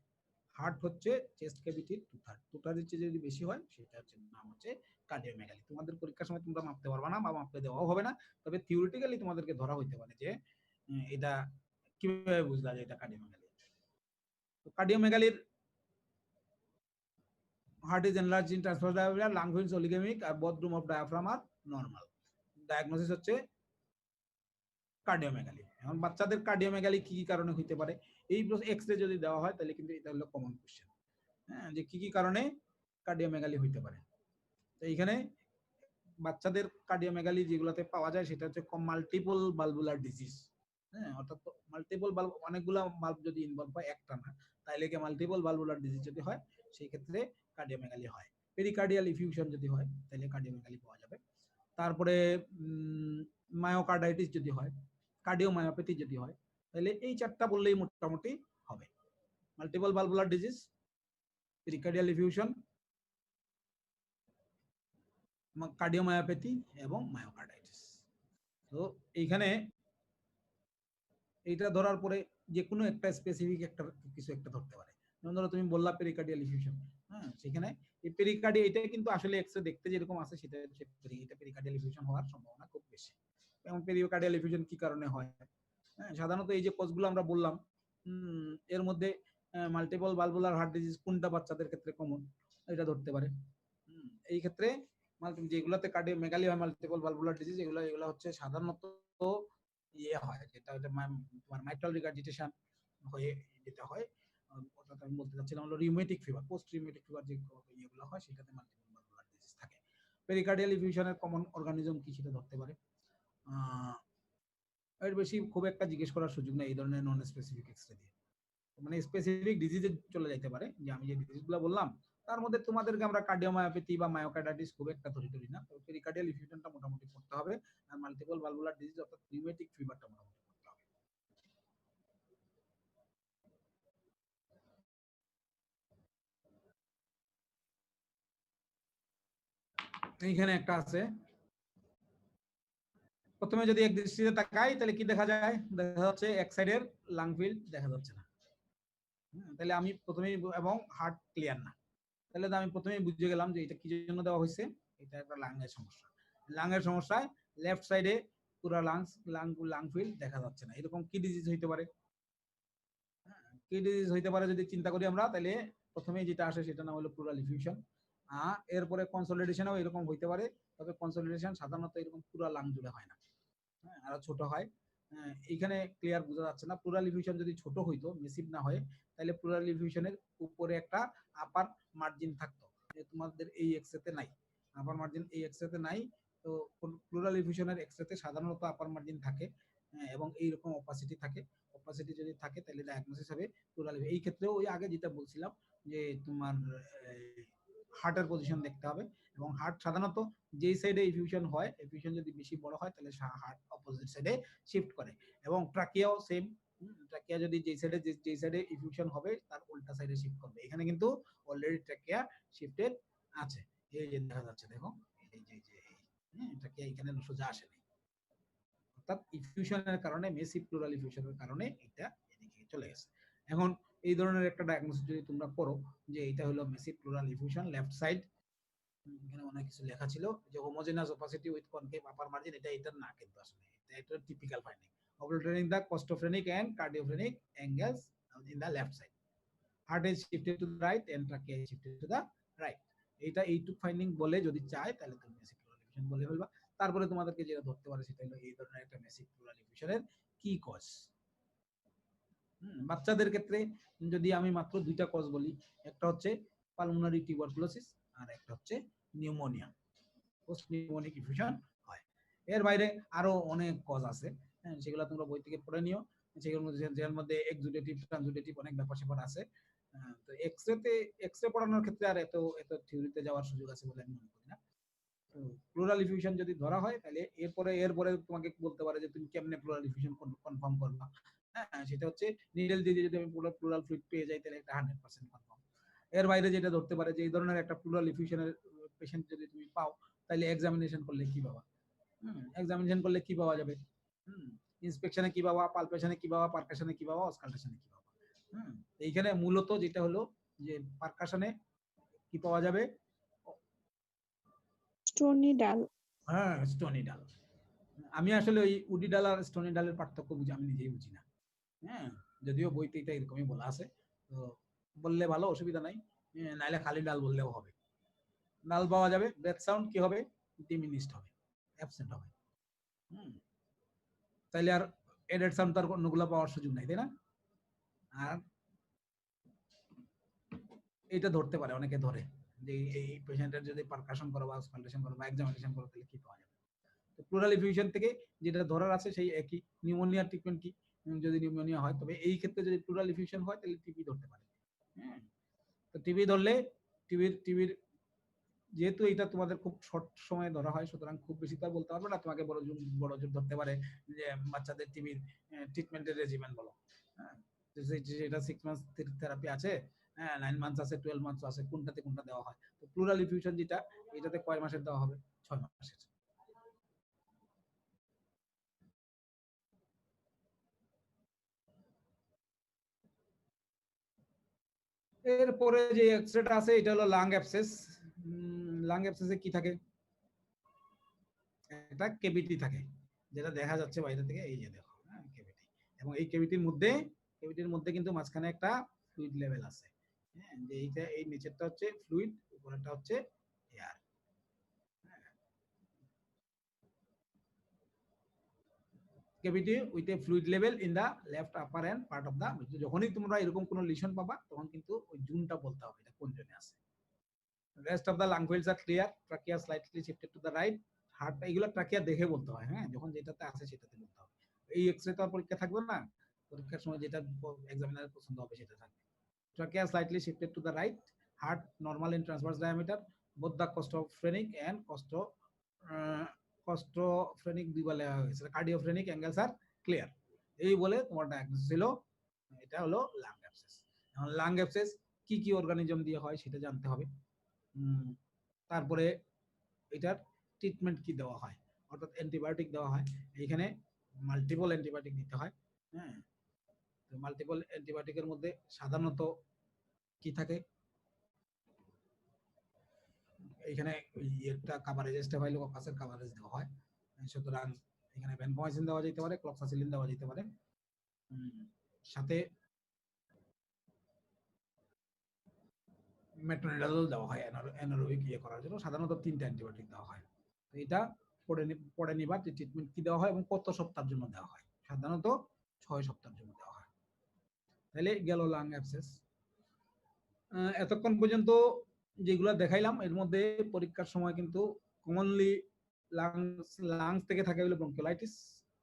হার্ট হচ্ছে চেস্ট ক্যাভিটির 2/3 এর চেয়ে যদি বেশি হয় সেটা হচ্ছে নাম হচ্ছে কার্ডিওমেগালি। তোমাদের পরীক্ষার সময় তোমরা মাপতে পারবে না বা মাপতে দেওয়াও হবে না, তবে থিওরিটিক্যালি তোমাদেরকে ধরা হইতে পারে যে এটা কিভাবে বুঝলা যে এটা কার্ডিওমেগালি। তো কার্ডিওমেগালির heart is enlarged in transverse diaphragm, lung fields oligemic, আর both room of diaphragm are normal. Diagnosis হচ্ছে কার্ডিওমেগালি। এখন বাচ্চাদের কার্ডিওমেগালি কি কি কারণে হতে পারে, এই এক্সরে যদি দেওয়া হয় তাহলে কিন্তু এটা হলো কমন কোশ্চেন। হ্যাঁ, যে কি কি কারণে কার্ডিওমেগালি হতে পারে। তো এইখানে বাচ্চাদের কার্ডিওমেগালি যেগুলোতে পাওয়া যায় সেটা হচ্ছে মাল্টিপল ভালভুলার ডিজিজ। হ্যাঁ, অর্থাৎ মাল্টিপল ভালভ, অনেকগুলো ভালভ যদি ইনভলভ হয় একটা না, তাহলে কি মাল্টিপল ভালভুলার ডিজিজ যদি হয় সেই ক্ষেত্রে কার্ডিওমেগালি হয়। পেরিকার্ডিয়াল ইফিউশন যদি হয় তাহলে কার্ডিওমেগালি পাওয়া যাবে। তারপরে মায়োকার্ডাইটিস যদি হয়, কার্ডিওমায়োপ্যাথি যদি হয়, তাহলে এই চারটা বললেই মোটামুটি হবে। Multiple valvular disease, pericardial effusion, cardiomyopathy এবং মায়োকার্ডাইটিস। তো এইখানে এইটা ধরার পরে যে কোনো একটা স্পেসিফিক একটা কিছু একটা ধরতে পারে। যেমন ধরো তুমি বললা পেরিকার্ডিয়াল ইফিউশন, হ্যাঁ, সেখানে এই পেরিকার্ডিয়া এটা কিন্তু আসলে এক্সরে দেখতে যেরকম আছে সেটা এটা পেরিকার্ডিয়াল ইফিউশন হওয়ার সম্ভাবনা খুব বেশি। এবং পেরিকার্ডিয়াল ইফিউশন কি কারণে হয়? হ্যাঁ, সাধারণত এই যে কজগুলো আমরা বললাম, এর মধ্যে মাল্টিপল ভালভুলার হার্ট ডিজিজ কোনটা বাচ্চাদের ক্ষেত্রে কমন, এটা ধরতে পারে। এই ক্ষেত্রে যেগুলোতে কার্ডিওমেগালি হয়, মাল্টিপল ভালভুলার ডিজিজ, এগুলো হচ্ছে সাধারণত ইয়ে হয়, যেটা তোমার মাইট্রাল রিগার্জিটেশন হয়ে যেটা হয়, অর্থাৎ আমি বলতে চাচ্ছিলাম হলো rheumatic fever, post rheumatic fever যে ইয়েগুলো হয় সেটাতে মাল্টিপল ভালভুলার ডিজিজ থাকে। পেরিকার্ডিয়াল ইফিউশনের কমন অর্গানিজম কি সেটা ধরতে পারে। এর বেশি খুব একটা জিজ্ঞেস করার সুযোগ নেই এই ধরনের নন স্পেসিফিক এক্সরে দিয়ে। মানে স্পেসিফিক ডিজিজে চলে যাইতে পারে, যে আমি যে ডিজিজগুলো বললাম তার মধ্যে তোমাদেরকে আমরা কার্ডিওমায়োপ্যাথি বা মায়োকার্ডাইটিস খুব একটা ধরি না, তবে পেরিকার্ডিয়াল ইফিউশনটা মোটামুটি পড়তে হবে, আর মাল্টিপল ভালভুলার ডিজিজ অর্থাৎ রিউমেটিক ফিভারটা মোটামুটি পড়তে হবে। এইখানে একটা আছে, প্রথমে যদি এক দৃষ্টিতে তাকাই তাহলে কি দেখা যায়? দেখা যাচ্ছে এক সাইডের লাং ফিল্ড দেখা যাচ্ছে না। তাহলে আমি প্রথমেই, এবং হার্ট ক্লিয়ার না, তাহলে তো আমি প্রথমেই বুঝে গেলাম যে এটা কি জন্য দেওয়া হয়েছে, এটা একটা লাংয়ের সমস্যা। লাংয়ের সমস্যায় লেফট সাইডে পুরো লাং ফিল্ড দেখা যাচ্ছে না। এরকম কি ডিজিজ হইতে পারে? কি ডিজিজ হইতে পারে যদি চিন্তা করি আমরা, তাহলে প্রথমেই যেটা আসে সেটা নাম হলো প্লুরাল ইফিউশন। এরপরে কনসলিডেশনও এরকম হইতে পারে, তবে কনসলিডেশন সাধারণত এরকম পুরো লাং জুড়ে হয় না, আরো ছোট হয়। এইখানে ক্লিয়ার বোঝা যাচ্ছে না। প্লুরাল ইফিউশন যদি ছোট হইতো, মেসিভ না হয়, তাহলে প্লুরাল ইফিউশনের উপরে একটা আপার মার্জিন থাকতো, যে তোমাদের এই এক্সরেতে নাই। আপার মার্জিন এই এক্সরেতে নাই, তো প্লুরাল ইফিউশনের এক্সরেতে সাধারণত আপার মার্জিন থাকে, এবং এইরকম অপাসিটি থাকে। অপাসিটি যদি থাকে তাহলে ডায়াগনোসিস হবে প্লুরাল। এই ক্ষেত্রেও ওই আগে যেটা বলছিলাম যে তোমার হার্টের পজিশন দেখতে হবে, এবং হার্ট সাধারণত যেই সাইডে ইফিউশন হয়, ইফিউশন যদি বেশি বড় হয় তাহলে হার্ট অপোজিট সাইডে শিফট করে, এবং ট্রাকিয়াও সেম। ট্রাকিয়া যদি যেই সাইডে ইফিউশন হবে তার উল্টা সাইডে শিফট করবে। এখানে কিন্তু অলরেডি ট্রাকিয়া শিফটেড আছে, এই যে দেখা যাচ্ছে, দেখো এই যে ট্রাকিয়া এখানে সোজা আসেনি, অর্থাৎ ইফিউশনের কারণে, মেসিভ প্লুরাল ইফিউশনের কারণে এটা এদিকে চলে গেছে। এখন এই ধরনের একটা ডায়াগনোসিস যদি তোমরা করো যে এটা হলো massive pleural effusion, left side, এখানে অনেক কিছু লেখা ছিল যে homogeneous opacity with concave upper margin, এটা না, কিন্তু আসলে এটা typical finding. Obliterating the costophrenic and cardiophrenic angles in the left side. Heart is shifted to the right and trachea is shifted to the right. এটা এইটুক ফাইন্ডিং বলে যদি চায় তাহলে তুমি মেসিভ প্লুরাল ইফিউশন বলে ফেলবা। তারপরে তোমাদেরকে যেটা ধরতে পারে সেটা হলো এই ধরনের একটা মেসিভ প্লুরাল ইফিউশনের কি কজ। বাচ্চাদের ক্ষেত্রে যদি আমি মাত্র দুইটা কজ বলি, একটা হচ্ছে পালমোনারি টিউবারকুলোসিস আর একটা হচ্ছে নিউমোনিয়া, পোস্ট নিউমোনিক ইফিউশন হয়। এর বাইরে আরো অনেক কজ আছে, সেগুলো তোমরা বই থেকে পড়ে নিও। সেগুলোর মধ্যে যার মধ্যে এক্সুডেটিভ, ট্রানজুডেটিভ অনেক ব্যাপার স্যাপার আছে। তো এক্সরে পড়ানোর ক্ষেত্রে আর এত থিওরিতে যাওয়ার সুযোগ আছে বলে আমি মনে করি না। তো প্লুরাল ইফিউশন যদি ধরা হয় তাহলে এরপরে তোমাকে বলতে পারে যে তুমি কেমনে প্লুরাল ইফিউশন কনফার্ম করবা। হ্যাঁ, সেটা হচ্ছে নিডল দিয়ে যদি আমি প্লুরাল ফ্লুইড পেয়ে যাই তাহলে এটা 100% কনফার্ম। এর বাইরে যেটা ধরতে পারে যে এই ধরনের একটা প্লুরাল ইফিউশনের পেশেন্ট যদি তুমি পাও তাহলে এক্সামিনেশন করলে কি পাবা, এক্সামিনেশন করলে কি পাওয়া যাবে, ইন্সপেকশনে কি পাবা, পালপেশনে কি পাবা, পারকাশনে কি পাবা, অসকালটেশনে কি পাবা। এইখানে মূলত যেটা হলো যে পারকাশনে কি পাওয়া যাবে, স্টোনি ডাল। হ্যাঁ, স্টোনি ডাল। আমি আসলে ওই উডি ডাল আর স্টোনি ডালের পার্থক্য বুঝি, আমি নিজেই বুঝি না। হ্যাঁ, যদিও বইতে এটা এরকমই বলা আছে, তো বললে ভালো, অসুবিধা নাই, নাইলে খালি ডাল বললেও হবে। ডাল পাওয়া যাবে, ব্রেথ সাউন্ড কি হবে, ডিমিনিশড হবে, অ্যাবসেন্ট হবে। তাইলে আর এডেড সাউন্ড তার অন্যগুলো পাওয়ার সুযোগ নাই, তাই না? আর এটা ধরতে পারে, অনেকে ধরে যে এই পেশেন্টের যদি পারকাশন করো বা অসকালটেশন করো বা এক্সামিনেশন করো তাহলে কি পাওয়া যাবে। তো প্লুরাল ইফিউশন থেকে যেটা ধরার আছে সেই একই। নিউমোনিয়া ট্রিটমেন্ট কি, যদি নিউমোনিয়া হয়, তবে এই ক্ষেত্রে যদি প্লুরাল ইফিউশন হয় তাহলে টিবি ধরতে পারে। তো টিবি ধরলে টিবির যেহেতু এটা তোমাদের খুব শর্ট সময়ে ধরা হয়, সুতরাং খুব বেশি তো আর বলতে পারবে না। তোমাকে বড় জোর ধরতে পারে যে বাচ্চাদের টিবির ট্রিটমেন্টের রেজিমেন্ট বলো, হ্যাঁ, যেটা 6 মান্থস থেরাপি আছে, হ্যাঁ, 9 মান্থস আছে, 12 মান্থস আছে, কোনটাতে কোনটা দেওয়া হয়। তো প্লুরাল ইনফিউশন যেটা, এটাতে কয় মাসের দেওয়া হবে? 6 মাসের। এরপরে যে এক্সরেটা আছে এটা হলো লাং অ্যাবসেস। লাং অ্যাবসেসে কি থাকে? একটা কেভিটি থাকে, যেটা দেখা যাচ্ছে বাইরে থেকে, এই যে দেখো, হ্যাঁ, কেভিটি। এবং এই কেভিটির মধ্যে কিন্তু মাঝখানে একটা ফ্লুইড লেভেল আছে, হ্যাঁ, যে এইটা, এই নিচেরটা হচ্ছে ফ্লুইড, উপরেরটা হচ্ছে air. cavity with a fluid level in the left upper end part of the, যখনই তোমরা এরকম কোনো লিশন পাবা তখন কিন্তু ওই জোনটা বলতে হবে এটা কোন জোনে আছে। rest of the lung fields are clear, trachea slightly shifted to the right, heart, এগুলো ট্রাকিয়া দেখে বলতে হয়, হ্যাঁ, যখন যেটাতে আছে সেটাতে বলতে হবে। এই এক্সরে তো আর পরীক্ষা থাকবে না, পরীক্ষার সময় যেটা এক্সামিনারের পছন্দ হবে সেটা থাকবে। trachea slightly shifted to the right, heart normal in transverse diameter, both the costophrenic and costophrenic দুই বলে হয়েছে, cardiophrenic angles are clear। এই বলে তোমার ডায়াগনোসিস ছিল, এটা হলো লাং অ্যাবসেস। এখন লাং অ্যাবসেস কি কি অর্গানিজম দিয়ে হয় সেটা জানতে হবে। তারপরে এটার ট্রিটমেন্ট কি দেওয়া হয়, অর্থাৎ অ্যান্টিবায়োটিক দেওয়া হয়। এখানে মাল্টিপল অ্যান্টিবায়োটিক দিতে হয়, হ্যাঁ। তো মাল্টিপল অ্যান্টিবায়োটিকের মধ্যে সাধারণত কি থাকে, এখানে একটা কাভারেজ স্টেফাইলোককাসের কাভারেজ দেওয়া হয়, সুতরাং এখানে ভ্যানকোমাইসিন দেওয়া যেতে পারে, ক্লক্সাসিলিন দেওয়া যেতে পারে, সাথে মেট্রোনিডাজল দেওয়া হয় অ্যানারোবিক ইয়ে করার জন্য। সাধারণত 3টা অ্যান্টিবায়োটিক দেওয়া হয়। তো এটা পড়ে নিবা যে ট্রিটমেন্ট কি দেওয়া হয় এবং কত সপ্তাহের জন্য দেওয়া হয়। সাধারণত 6 সপ্তাহের জন্য দেওয়া হয়। তাহলে গেল লাং অ্যাবসেস। এতক্ষণ পর্যন্ত যেগুলো দেখাইলাম এর মধ্যে পরীক্ষার সময় কিন্তু কমনলি লাংস থেকে থাকে হলো ব্রঙ্কিওলাইটিস,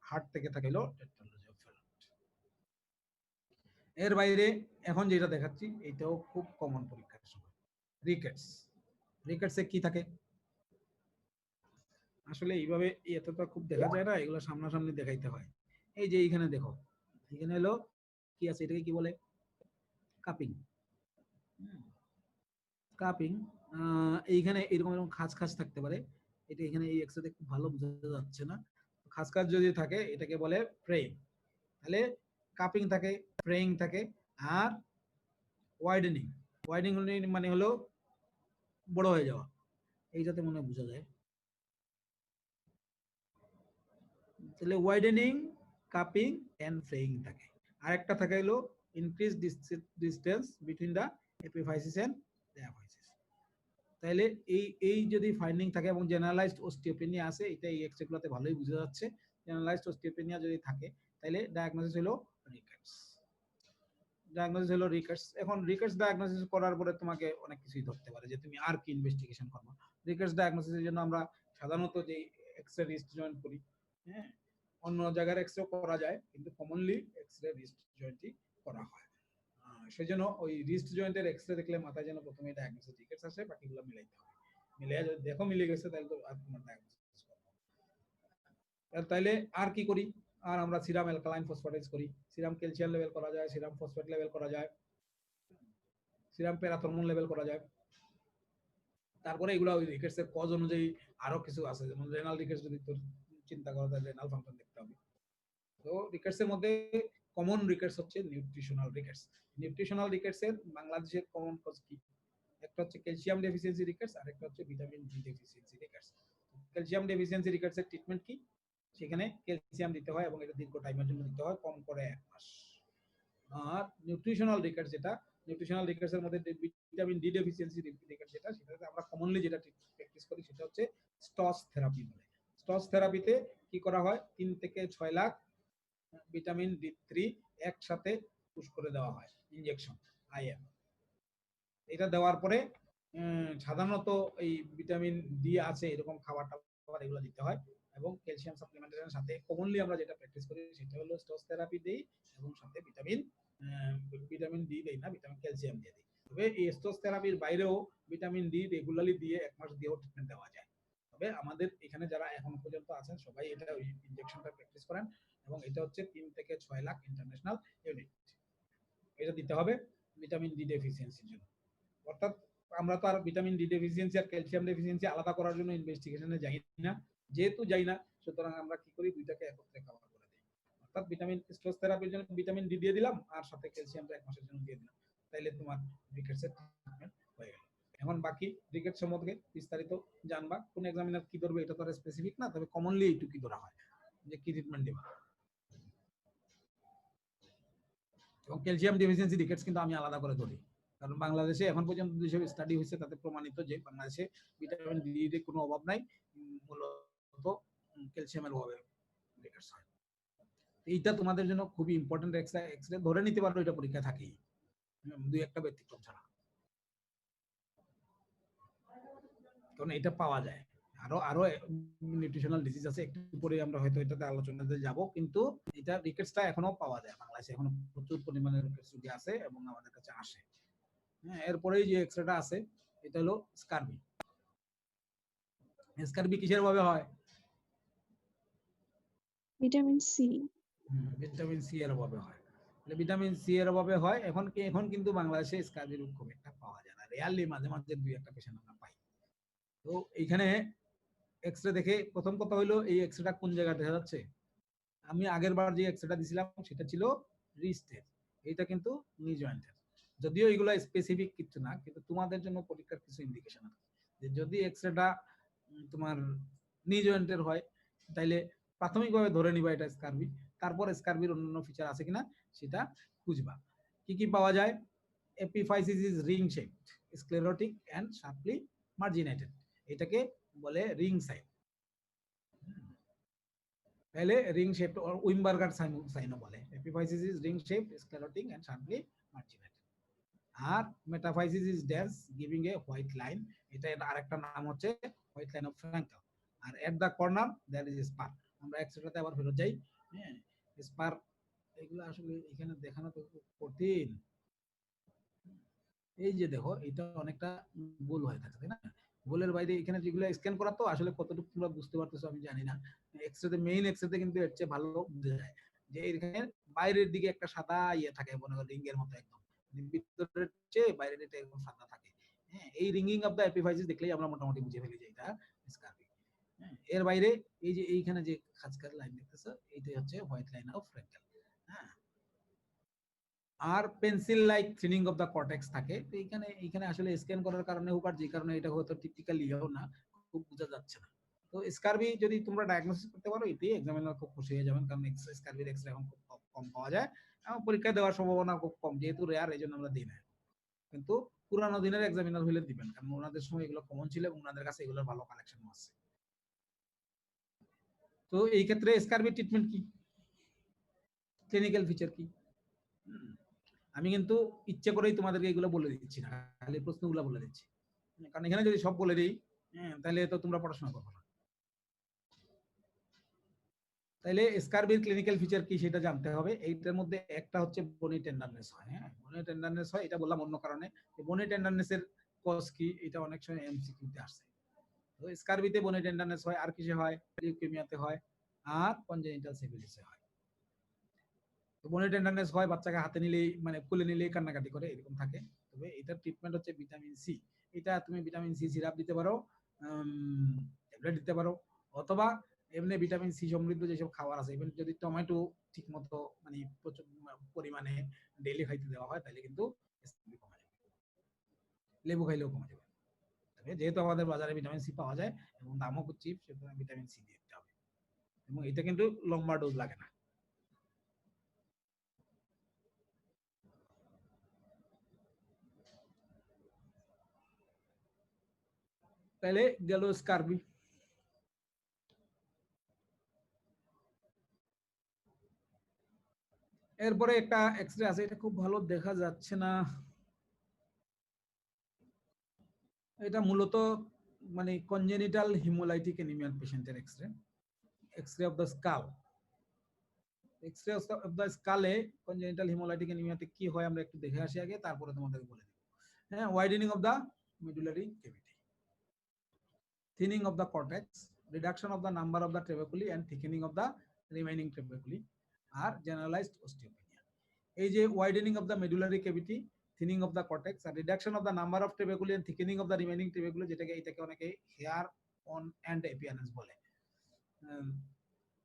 হার্ট থেকে থাকে হলো টেট্রালজি অফ ফ্যালট। এর বাইরে এখন যেটা দেখাচ্ছি এটাও খুব কমন পরীক্ষার সময়, রিকেটস। রিকেটসে কি থাকে? আসলে এইভাবে এতটা খুব দেখা যায় না, এগুলো সামনাসামনি দেখাইতে হয়। এই যে এইখানে দেখো, এখানে হলো কি আছে, এটাকে কি বলে? কাপিং। কাপিং, এইখানে এরকম এরকম খাঁজ খাঁজ থাকতে পারে। এটা এখানে এই এক্সরেতে খুব ভালো বোঝা যাচ্ছে না। খাঁজ খাঁজ যদি থাকে এটাকে বলে ফ্রেইং। তাহলে কাপিং থাকে, ফ্রেইং থাকে, আর ওয়াইডেনিং। ওয়াইডেনিং মানে হলো বড় হয়ে যাওয়া, এইটাতে মনে বোঝা যায়। তাহলে ওয়াইডেনিং, কাপিং এন্ড ফ্রেইং থাকে। আরেকটা থাকে হলো increase distance between the epiphysis and diaphysis. তাহলে এই যদি ফাইন্ডিং থাকে এবং জেনারেলাইজড অস্টিওপেনিয়া আছে, এটা এই এক্সরেগুলোতে ভালোই বোঝা যাচ্ছে। জেনারেলাইজড অস্টিওপেনিয়া যদি থাকে তাহলে ডায়াগনোসিস হলো রিকেটস। ডায়াগনোসিস হলো রিকেটস। এখন রিকেটস ডায়াগনোসিস করার পরে তোমাকে অনেক কিছুই ধরতে পারে যে তুমি আর কি ইনভেস্টিগেশন করবে। রিকেটস ডায়াগনোসিসের জন্য আমরা সাধারণত যে এক্সরে রিস্ট জয়েন্ট করি, হ্যাঁ, অন্য জায়গার এক্সরে করা যায় কিন্তু কমনলি এক্সরে রিস্ট জয়েন্টই করা হয়। সেজন্য ওই রিস্ট জয়েন্টের এক্সরে দেখলে মাথায় যেন প্রথমে ডায়াগনোসিস রিকেটস আসে, বাকিগুলো মিলাইতে হবে। মিলিয়ে যদি দেখো মিলে গেছে তাহলে তো আর তোমার ডায়াগনোসিস করতে হবে। তাইলে আর কি করি? আর আমরা সিরাম অ্যালকালাইন ফসফেটেজ করি, সিরাম ক্যালসিয়াম লেভেল করা যায়, সিরাম ফসফেট লেভেল করা যায়, সিরাম প্যারাথরমোন লেভেল করা যায়। তারপরে এগুলো ওই রিকেটস এর কজ অনুযায়ী আরো কিছু আছে, যেমন রেনাল রিকেটস যদি তোর চিন্তা করো তাহলে রেনাল ফাংশন দেখতে হবে। তো রিকেটস এর মধ্যে কমন রিকেটস হচ্ছে নিউট্রিশনাল রিকেটস। নিউট্রিশনাল রিকেটস এর বাংলাদেশের কমন কজ কি? একটা হচ্ছে ক্যালসিয়াম ডেফিসিয়েন্সি রিকেটস, আর একটা হচ্ছে vitamin D deficiency rickets. Calcium deficiency rickets এর ট্রিটমেন্ট কি? সেখানে ক্যালসিয়াম দিতে হয় এবং এটা দীর্ঘ টাইমের জন্য দিতে হয়, কম করে 1 মাস। আর নিউট্রিশনাল রিকেটস যেটা, নিউট্রিশনাল রিকেটস এর মধ্যে ভিটামিন ডি ডেফিসিয়েন্সি রিকেটস যেটা, সেটাতে আমরা কমনলি যেটা প্র্যাকটিস করি সেটা হচ্ছে স্টস থেরাপি বলে। স্টস থেরাপিতে কি করা হয়? 3 থেকে 6 লাখ ভিটামিন ডি3 একসাথে পুশ করে দেওয়া হয়, ইনজেকশন আইএম। এটা দেওয়ার পরে সাধারণত এই ভিটামিন ডি আছে এরকম খাবার টাবার এগুলো দিতে হয়, এবং ক্যালসিয়াম সাপ্লিমেন্টেশনের সাথে কমনলি আমরা যেটা প্র্যাকটিস করি সেটা হলো স্টস থেরাপি দেই, এবং সাথে ভিটামিন ডি দেই না, ভিটামিন ক্যালসিয়াম দিয়ে দিই। তবে এই স্টোজ থেরাপির বাইরেও ভিটামিন ডি রেগুলারলি দিয়ে 1 মাস দিয়েও ট্রিটমেন্ট দেওয়া যায়। তবে আমাদের এখানে যারা এখন পর্যন্ত আছেন সবাই এটা ওই ইনজেকশনটা প্র্যাকটিস করেন, এবং এটা হচ্ছে 3 থেকে 6 লাখ ইন্টারন্যাশনাল ইউনিট। এটা দিতে হবে ভিটামিন ডি ডেফিসিয়েন্সির জন্য। অর্থাৎ আমরা তো আর ভিটামিন ডি ডেফিসিয়েন্সি আর ক্যালসিয়াম ডেফিসিয়েন্সি আলাদা করার জন্য ইনভেস্টিগেশনে যাই না, যেহেতু যাই না সুতরাং আমরা কি করি দুইটাকে একত্রে কভার করে দিই। অর্থাৎ ভিটামিন স্টোজ থেরাপির জন্য ভিটামিন ডি দিয়ে দিলাম আর সাথে ক্যালসিয়ামটা 1 মাসের জন্য দিয়ে দিলাম, তাইলে তোমার রিকেটসের ট্রিটমেন্ট হয়ে গেল। এখন বাকি রিকেট সম্বন্ধে বিস্তারিত জানবা, কোন এক্সামিনার কি ধরবে এটা তো আর স্পেসিফিক না, তবে কমনলি এইটুকুই ধরা হয় যে কি ট্রিটমেন্ট দেবা। এবং ক্যালসিয়াম ডেফিসিয়েন্সি রিকেটস কিন্তু আমি আলাদা করে ধরি, কারণ বাংলাদেশে এখন পর্যন্ত যেসব স্টাডি হয়েছে তাতে প্রমাণিত যে বাংলাদেশে ভিটামিন ডি এর কোনো অভাব নাই, মূলত ক্যালসিয়ামের অভাবে রিকেটস হয়। এইটা তোমাদের জন্য খুবই ইম্পর্টেন্ট, এক্সরে ধরে নিতে পারো এটা পরীক্ষা থাকেই, দুই একটা ব্যতিক্রম ছাড়া, কারণ এটা পাওয়া যায়। আরো আরো নিউট্রিশনাল ডিজিজ আছে, একটু পরে আমরা হয়তো এটাতে আলোচনাতে যাব, কিন্তু এটা রিকেটসটা এখনো পাওয়া যায় বাংলাদেশে, এখনো প্রচুর পরিমাণে রিকেটস রোগী আছে এবং আমাদের কাছে আসে। হ্যাঁ, এরপরেই যে এক্সরেটা আছে এটা হলো স্কারবি। স্কারবি কিসের অভাবে হয়? Vitamin C. ভিটামিন সি এর অভাবে হয়। ভিটামিন সি এর অভাবে হয়। এখন কিন্তু বাংলাদেশে স্কারবি রোগ খুব একটা পাওয়া যায় না, রেয়ারলি মাঝে মাঝে দুই একটা পেশেন্ট আমরা পাই। তো এইখানে এক্সরে দেখে প্রথম কথা হলো এই এক্সরেটা কোন জায়গায় দেখা যাচ্ছে। আমি আগের বার যে এক্সরেটা দিছিলাম সেটা ছিল রিস্টের, এটা কিন্তু নি জয়েন্টের। যদিও এগুলো স্পেসিফিক কিছু না, কিন্তু তোমাদের জন্য পরীক্ষার কিছু ইন্ডিকেশন আছে যে যদি এক্সরেটা তোমার নি জয়েন্টের হয় তাইলে প্রাথমিকভাবে ধরে নিবা এটা স্কারবি, তারপর স্কারবির অন্যান্য ফিচার আছে কিনা সেটা খুঁজবা। কি কি পাওয়া যায়? Epiphysis is ring shaped, sclerotic and sharply marginated, এটাকে বলে রিং সাইন। তাহলে রিং শেপড অর উইমবার্গার সাইনও বলে। Epiphysis is ring shaped, sclerotic and sharply marginated. আর metaphysis is dash giving a white line, এটা আরেকটা নাম হচ্ছে হোয়াইট লাইন অফ ফ্রাঙ্কেল। আর at the corner there is spur. আমরা এক্সট্রাতে আবার ফেরত যাই। হ্যাঁ, স্পার এগুলো আসলে এখানে দেখানো তো কঠিন। এই যে দেখো এটা অনেকটা গোল হয়ে থাকে, তাই না? গোলের বাইরে এখানে যেগুলো স্ক্যান করা তো আসলে কতটুকু তোমরা বুঝতে পারতেছো আমি জানি না। এক্সরেতে মেইন এক্সরেতে কিন্তু এর চেয়ে ভালো বোঝা যায় যে এখানে বাইরের দিকে একটা সাদা ইয়ে থাকে, মনে করো রিং এর মতো একদম, ভিতরের চেয়ে বাইরের এটা একদম সাদা থাকে। হ্যাঁ, এই রিঙ্গিং অফ দা এপিফাইসিস দেখলেই আমরা মোটামুটি বুঝে ফেলি যে এটা স্কারবি। হ্যাঁ, এর বাইরে এই যে এইখানে যে খাঁজকার লাইন দেখতেছো এইটাই হচ্ছে হোয়াইট লাইন অফ ফ্র্যাঙ্কেল। হ্যাঁ, আর পেন্সিল লাইক থ্রিনিং অফ দা কর্টেক্স থাকে। তো এইখানে আসলে স্ক্যান করার কারণে হোক আর যে কারণে এটা হয়তো টিপিক্যালিও না, খুব বোঝা যাচ্ছে না। তো স্কারবি যদি তোমরা ডায়াগনোসিস করতে পারো এতেই এক্সামিনার খুব খুশি হয়ে যাবেন, কারণ স্কারবির এক্সরে এখন খুব কম পাওয়া যায় এবং পরীক্ষা দেওয়ার সম্ভাবনা খুব কম, যেহেতু রেয়ার এই জন্য আমরা দিই না। কিন্তু পুরানো দিনের এক্সামিনার হলে দিবেন, কারণ ওনাদের সময় এগুলো কমন ছিল এবং ওনাদের কাছে এগুলোর ভালো কালেকশন আছে। তো এই ক্ষেত্রে স্কারবি ট্রিটমেন্ট কি, ক্লিনিক্যাল ফিচার কি, আমি কিন্তু ইচ্ছে করেই তোমাদেরকে এগুলো বলে দিচ্ছি না, খালি প্রশ্নগুলো বলে দিচ্ছি, কারণ এখানে যদি সব বলে দিই তাহলে তো তোমরা পড়াশোনা করবে না। তাহলে স্কারবির ক্লিনিক্যাল ফিচার কি সেটা জানতে হবে। এইটার মধ্যে একটা হচ্ছে বনি টেন্ডারনেস হয়। হ্যাঁ, বনি টেন্ডারনেস হয়, এটা বললাম অন্য কারণে। বনি টেন্ডারনেসের কজ কি এটা অনেক সময় এমসিকিউতে আসছে। তো স্কারবিতে বনি টেন্ডারনেস হয়, আর কিসে হয়? লিউকেমিয়াতে হয়, আর কনজেনিটাল সিফিলিসে হয়। তো বনি টেন্ডারনেস হয় বাচ্চাকে হাতে নিলেই মানে কোলে নিলেই কান্নাকাটি করে, এরকম থাকে। তবে এটার ট্রিটমেন্ট হচ্ছে ভিটামিন সি। এটা তুমি ভিটামিন সি সিরাপ দিতে পারো, ট্যাবলেট দিতে পারো, অথবা এমনি ভিটামিন সি সমৃদ্ধ যেসব খাবার আছে, ইভেন যদি টমেটো ঠিক মতো মানে প্রচুর পরিমাণে ডেইলি খাইতে দেওয়া হয় তাহলে কিন্তু কমে যাবে। লেবু খাইলেও কমে যাবে। তবে যেহেতু আমাদের বাজারে ভিটামিন সি পাওয়া যায় এবং দামও খুব চিপ, সেজন্য ভিটামিন সি দিতে হবে, এবং এটা কিন্তু লম্বা ডোজ লাগে না। তাহলে গেল স্কারবি। এরপরে একটা এক্সরে আছে, এটা খুব ভালো দেখা যাচ্ছে না, এটা মূলত মানে কনজেনিটাল হিমোলাইটিক অ্যানিমিয়ার পেশেন্টের X ray, X ray of the skull. X ray of the স্কালে কনজেনিটাল হিমোলাইটিক অ্যানিমিয়াতে কি হয় আমরা একটু দেখে আসি আগে, তারপরে তোমাদের বলে দেব। হ্যাঁ, widening of the medullary cavity, thinning of the cortex, reduction of the number of the trabeculi and thickening of the remaining trabeculi are generalized osteopenia. এই যে widening of the medullary cavity, thinning of the cortex R reduction of the number of trabeculi and thickening of the remaining trabeculi, এটাকে অনেকে hair on and appearance বলে।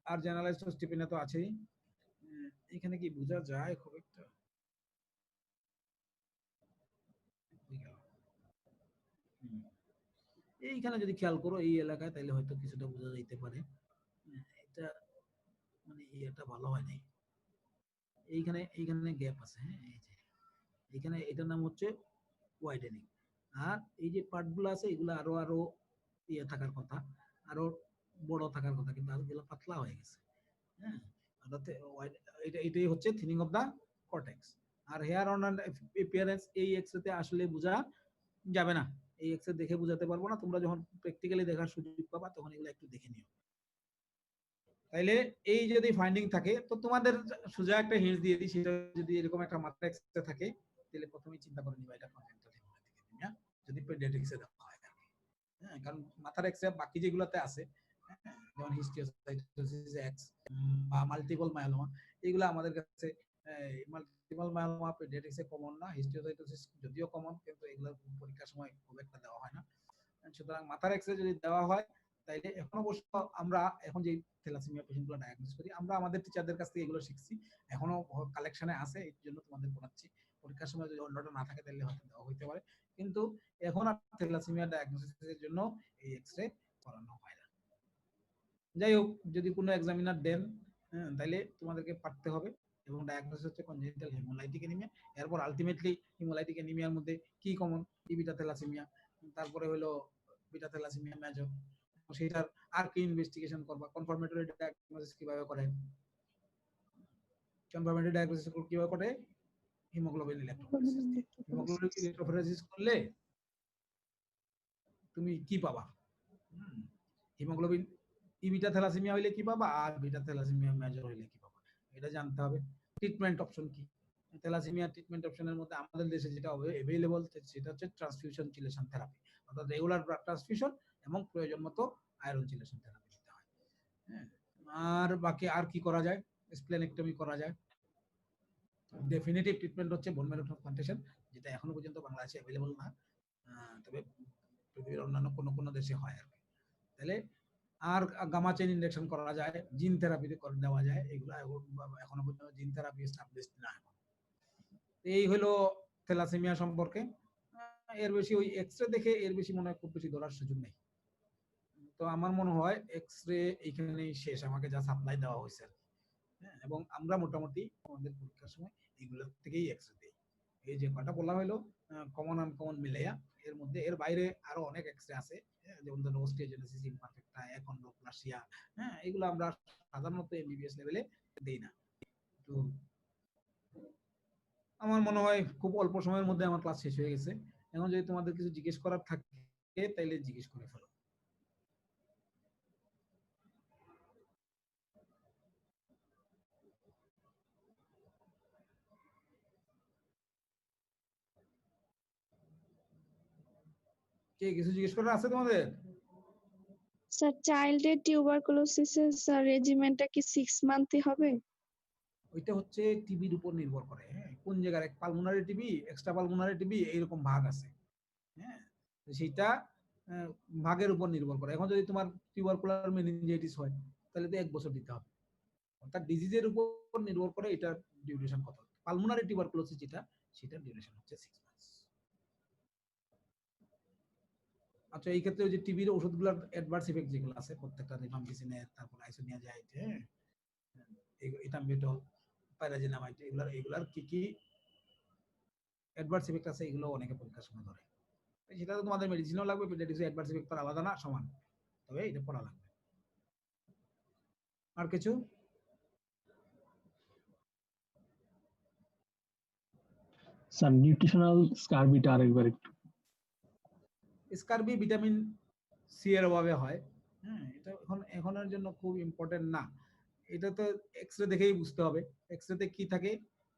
আর generalized osteopenia তো আছেই। এখানে কি বোঝা যায় খুব একটা? এইখানে যদি খেয়াল করো এই এলাকায়, তাহলে হয়তো কিছুটা বোঝা যাইতে পারে। এটা মানে এটা ভালো হয় নাই। এইখানে গ্যাপ আছে। হ্যাঁ, এই যে এখানে এটার নাম হচ্ছে ওয়াইডেনিং। আর এই যে পার্টগুলো আছে এগুলো আরো ইয়ে থাকার কথা, আরো বড় থাকার কথা, কিন্তু এগুলো পাতলা হয়ে গেছে। হ্যাঁ, এটাই হচ্ছে থিনিং অফ দা কর্টেক্স। আর হেয়ার অন অ্যাপিয়ারেন্স এই এক্সরেতে আসলে বোঝা যাবে না, এই এক্সরে দেখে বোঝাতে পারবো না। তোমরা যখন প্র্যাকটিক্যালি দেখার সুযোগ পাবা তখন এগুলো একটু দেখে নিও। তাইলে এই যদি ফাইন্ডিং থাকে তো তোমাদের সোজা একটা হিন্ট দিয়ে দিই, সেটা যদি এরকম একটা মাত্রা এক্সরে থাকে তাহলে প্রথমেই চিন্তা করে নিবা এটা কনজেনিটাল হেমোলাইটিক, যদি পেডিয়াট্রিক্সে দেখা হয়। হ্যাঁ, কারণ মাথার এক্সরে বাকি যেগুলোতে আছে, যেমন হিস্টিওসাইটোসিস এক্স বা মাল্টিপল মায়োলোমা, এগুলো আমাদের কাছে মাল্টিপল মায়োলোমা পেডিয়াট্রিক্সে কমন না। হিস্টিওসাইটোসিস যদিও কমন, কিন্তু এগুলো পরীক্ষার সময় খুব একটা দেওয়া হয় না। সুতরাং মাথার এক্সরে যদি দেওয়া হয় তাইলে এখন অবশ্য আমরা এখন যে থ্যালাসেমিয়া পেশেন্টগুলো ডায়াগনোস করি, আমরা আমাদের টিচারদের কাছ থেকে এগুলো শিখছি, এখনো কালেকশনে আছে, এই জন্য তোমাদের পড়াচ্ছি। পরীক্ষার সময় যদি অন্যটা না থাকে তাহলে হয়তো দেওয়া হইতে পারে, কিন্তু এখন আর থ্যালাসেমিয়া ডায়াগনোসিসের জন্য এই এক্সরে করানো হয় না। যাই হোক, যদি কোনো এক্সামিনার দেন তাহলে তোমাদেরকে পারতে হবে। এবং ডায়াগনোসিস হচ্ছে কনজেনিটাল হেমোলাইটিক অ্যানিমিয়া। এরপর আলটিমেটলি হেমোলাইটিক অ্যানিমিয়ার মধ্যে কি কমন, বিটা থ্যালাসেমিয়া, তারপরে হলো বিটা থ্যালাসেমিয়া মেজর, সেটার আর কি ইনভেস্টিগেশন করবা, কনফার্মেটরি ডায়াগনোসিস কিভাবে করে, কনফার্মেটরি ডায়াগনোসিস কিভাবে করে, হিমোগ্লোবিন ইলেক্ট্রোফোরেসিস দিয়ে। হিমোগ্লোবিন ইলেক্ট্রোফোরেসিস করলে তুমি কি পাবা, হিমোগ্লোবিন বিটা থ্যালাসেমিয়া হইলে কি পাবা, আর বিটা থ্যালাসেমিয়া মেজর হইলে কি পাবা, এটা জানতে হবে। ট্রিটমেন্ট অপশন কি, থ্যালাসেমিয়া ট্রিটমেন্ট অপশনের মধ্যে আমাদের দেশে যেটা अवेलेबल সেটা হচ্ছে ট্রান্সফিউশন চিলেশন থেরাপি, অর্থাৎ রেগুলার ব্লাড ট্রান্সফিউশন এবং প্রয়োজন মতো আয়রন চিলেশন থেরাপি দিতে হয়। হ্যাঁ, আর বাকি আর কি করা যায়, স্প্লেনেক্টমি করা যায়। ডেফিনিটিভ ট্রিটমেন্ট হচ্ছে বোন ম্যারো ট্রান্সপ্লান্টেশন, যেটা এখনো পর্যন্ত বাংলাদেশে अवेलेबल না, তবে পৃথিবীর অন্যান্য কোনো দেশে হয় আর কি। তাহলে আর গামা চেইন ইনজেকশন করা যায়, জিন থেরাপিতে করে দেওয়া যায়, এগুলো এখনো পর্যন্ত জিন থেরাপি এস্টাবলিশড না। এই হলো থ্যালাসেমিয়া সম্পর্কে। এর বেশি ওই এক্সরে দেখে এর বেশি মনে হয় খুব বেশি ধরার সুযোগ নেই। তো আমার মনে হয় এক্সরে এইখানেই শেষ, আমাকে যা সাপ্লাই দেওয়া হয়েছে। হ্যাঁ, এবং আমরা মোটামুটি আমাদের পরীক্ষার সময় এগুলো থেকেই এক্সরে দিই। এই যে কটা বলা হলো কমন আনকমন মিলাইয়া, এর মধ্যে এর বাইরে আরো অনেক এক্সরে আছে, যেমন ধরো অস্টিওজেনেসিস ইমপারফেক্টা, অ্যাকন্ড্রোপ্লাসিয়া, হ্যাঁ, এগুলো আমরা সাধারণত এমবিবিএস লেভেলে দেই না। তো আমার মনে হয় খুব অল্প সময়ের মধ্যে আমার ক্লাস শেষ হয়ে গেছে। এখন যদি তোমাদের কিছু জিজ্ঞেস করার থাকে তাইলে জিজ্ঞেস করে ফেলো। কে কিছু জিজ্ঞেস করার আছে তোমাদের? স্যার, চাইল্ডের টিউবারকুলোসিসের স্যার রেজিমেন্টটা কি 6 মান্থই হবে? ওইটা হচ্ছে টিবির উপর নির্ভর করে। হ্যাঁ, কোন জায়গার pulmonary TB, extra pulmonary TB, এইরকম ভাগ আছে। হ্যাঁ, সেটা ভাগের উপর নির্ভর করে। এখন যদি তোমার টিউবারকুলার মেনিনজাইটিস হয় তাহলে তো 1 বছর দিতে হবে। অর্থাৎ ডিজিজের উপর নির্ভর করে এটার ডিউরেশন কত। পালমোনারি টিউবারকুলোসিস যেটা, সেটার ডিউরেশন হচ্ছে 6 মান্থস। আচ্ছা, এই ক্ষেত্রে ওই যে টিবির ওষুধগুলোর অ্যাডভার্স ইফেক্ট যেগুলো আছে, প্রত্যেকটা রিফাম্পিসিনের, তারপর আইসোনিয়াজাইড, হ্যাঁ, ইথাম্বিটল, প্যারাজিনামাইড, এগুলার কি কি অ্যাডভার্স ইফেক্ট আছে, এগুলো অনেকে পরীক্ষার সময় ধরে। সেটা তো তোমাদের মেডিসিনও লাগবে, পেডিয়াট্রিক্সে অ্যাডভার্স ইফেক্ট তো আলাদা না, সমান, তবে এটা পড়া লাগবে। আর কিছু? স্যার নিউট্রিশনাল স্কারবিটা আরেকবার একটু। স্কারবি ভিটামিন সি এর অভাবে হয়। হ্যাঁ, এটা এখনের জন্য খুব ইম্পর্টেন্ট না। এটা তো এক্সরে দেখেই বুঝতে হবে। এক্সরেতে কি থাকে,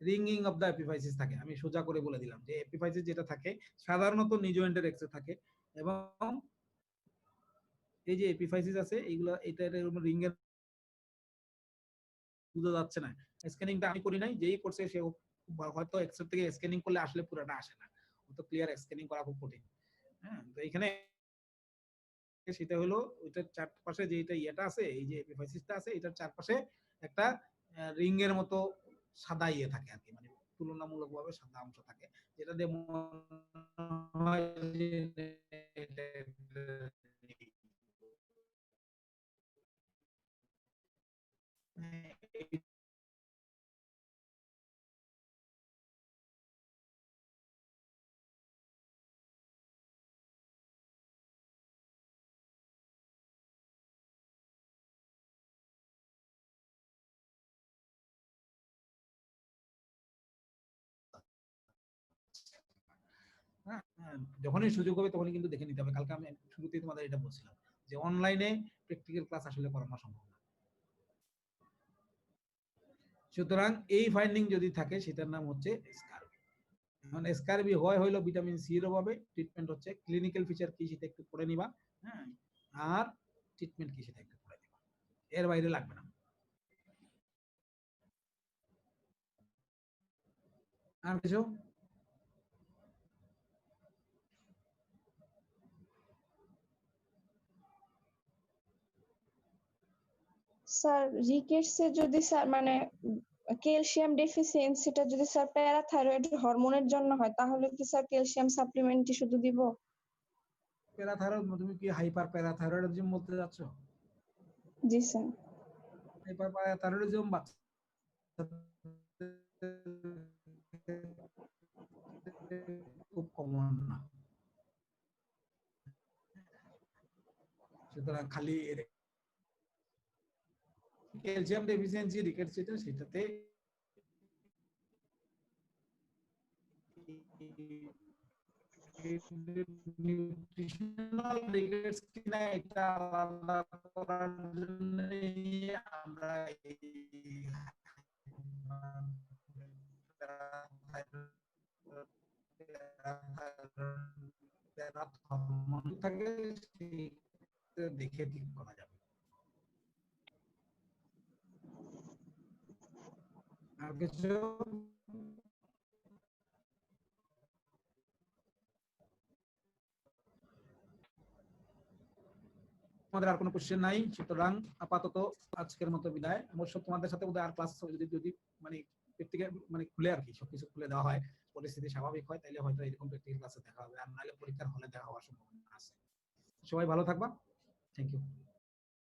রিঙ্গিং অফ দ্য এপিফাইসিস থাকে। আমি সোজা করে বলে দিলাম যে এপিফাইসিস যেটা থাকে সাধারণত নিজ এন্ডের এক্সে থাকে, এবং এই যে এপিফাইসিস আছে এইগুলা এটা রিং এর বোঝা যাচ্ছে না। স্ক্যানিংটা আমি করি নাই, যেই করছে সে হয়তো এক্সরে থেকে স্ক্যানিং করলে আসলে পুরোটা আসে না, তো ক্লিয়ার স্ক্যানিং করা খুব কঠিন। হ্যাঁ, তো এখানে সেটা হলো ওইটার চারপাশে যে এটা ইয়েটা আছে, এই যে এপিফাইসিসটা আছে এটার চারপাশে একটা রিং এর মতো সাদা ইয়ে থাকে আর কি, মানে তুলনামূলকভাবে সাদা অংশ থাকে, যেটা দিয়ে মনে হয় যে হ্যাঁ, যখনই সুযোগ হবে তখনই কিন্তু দেখে নিতে হবে। কালকে আমি শুরুতেই তোমাদের এটা বলছিলাম যে অনলাইনে প্র্যাকটিক্যাল ক্লাস আসলে করানো সম্ভব না। সুতরাং এই ফাইন্ডিং যদি থাকে সেটার নাম হচ্ছে স্কারবি। এখন স্কারবি হইলো ভিটামিন সি এর অভাবে, ট্রিটমেন্ট হচ্ছে ক্লিনিক্যাল ফিচার কি সেটা একটু পড়ে নিবা, হ্যাঁ, আর ট্রিটমেন্ট কি সেটা একটু পড়ে নিবা, এর বাইরে লাগবে না। আর কিছু? স্যার রিকেটসে যদি স্যার মানে ক্যালসিয়াম ডেফিসিয়েন্সিটা যদি স্যার প্যারাথাইরয়েড হরমোনের জন্য হয়, তাহলে কি স্যার ক্যালসিয়াম সাপ্লিমেন্টই শুধু দিব? প্যারাথাইরয়েড, তুমি কি হাইপার প্যারাথাইরয়েডিজম বলতে যাচ্ছ? জি স্যার। হাইপার প্যারাথাইরয়েডিজম খুব কমন না, সুতরাং খালি ক্যালসিয়াম ডেফিসিয়েন্সি রিকেটস যেটা সেটাতে নিউট্রিশনাল রিকেটস কিনা এটা আলাদা করার জন্য আমরা দেখে ঠিক করা যাবে। আর কিছু? তোমাদের আর কোনো কোশ্চেন নাই? সুতরাং আপাতত আজকের মতো বিদায়। অবশ্য তোমাদের সাথে বোধহয় আর ক্লাস যদি মানে প্র্যাকটিক্যাল মানে খুলে আর কি সবকিছু খুলে দেওয়া হয়, পরিস্থিতি স্বাভাবিক হয়, তাহলে হয়তো এরকম প্র্যাকটিক্যাল ক্লাসে দেখা হবে, আর নাহলে পরীক্ষার হলে দেখা হওয়ার সম্ভাবনা আছে। সবাই ভালো থাকবা। Thank you.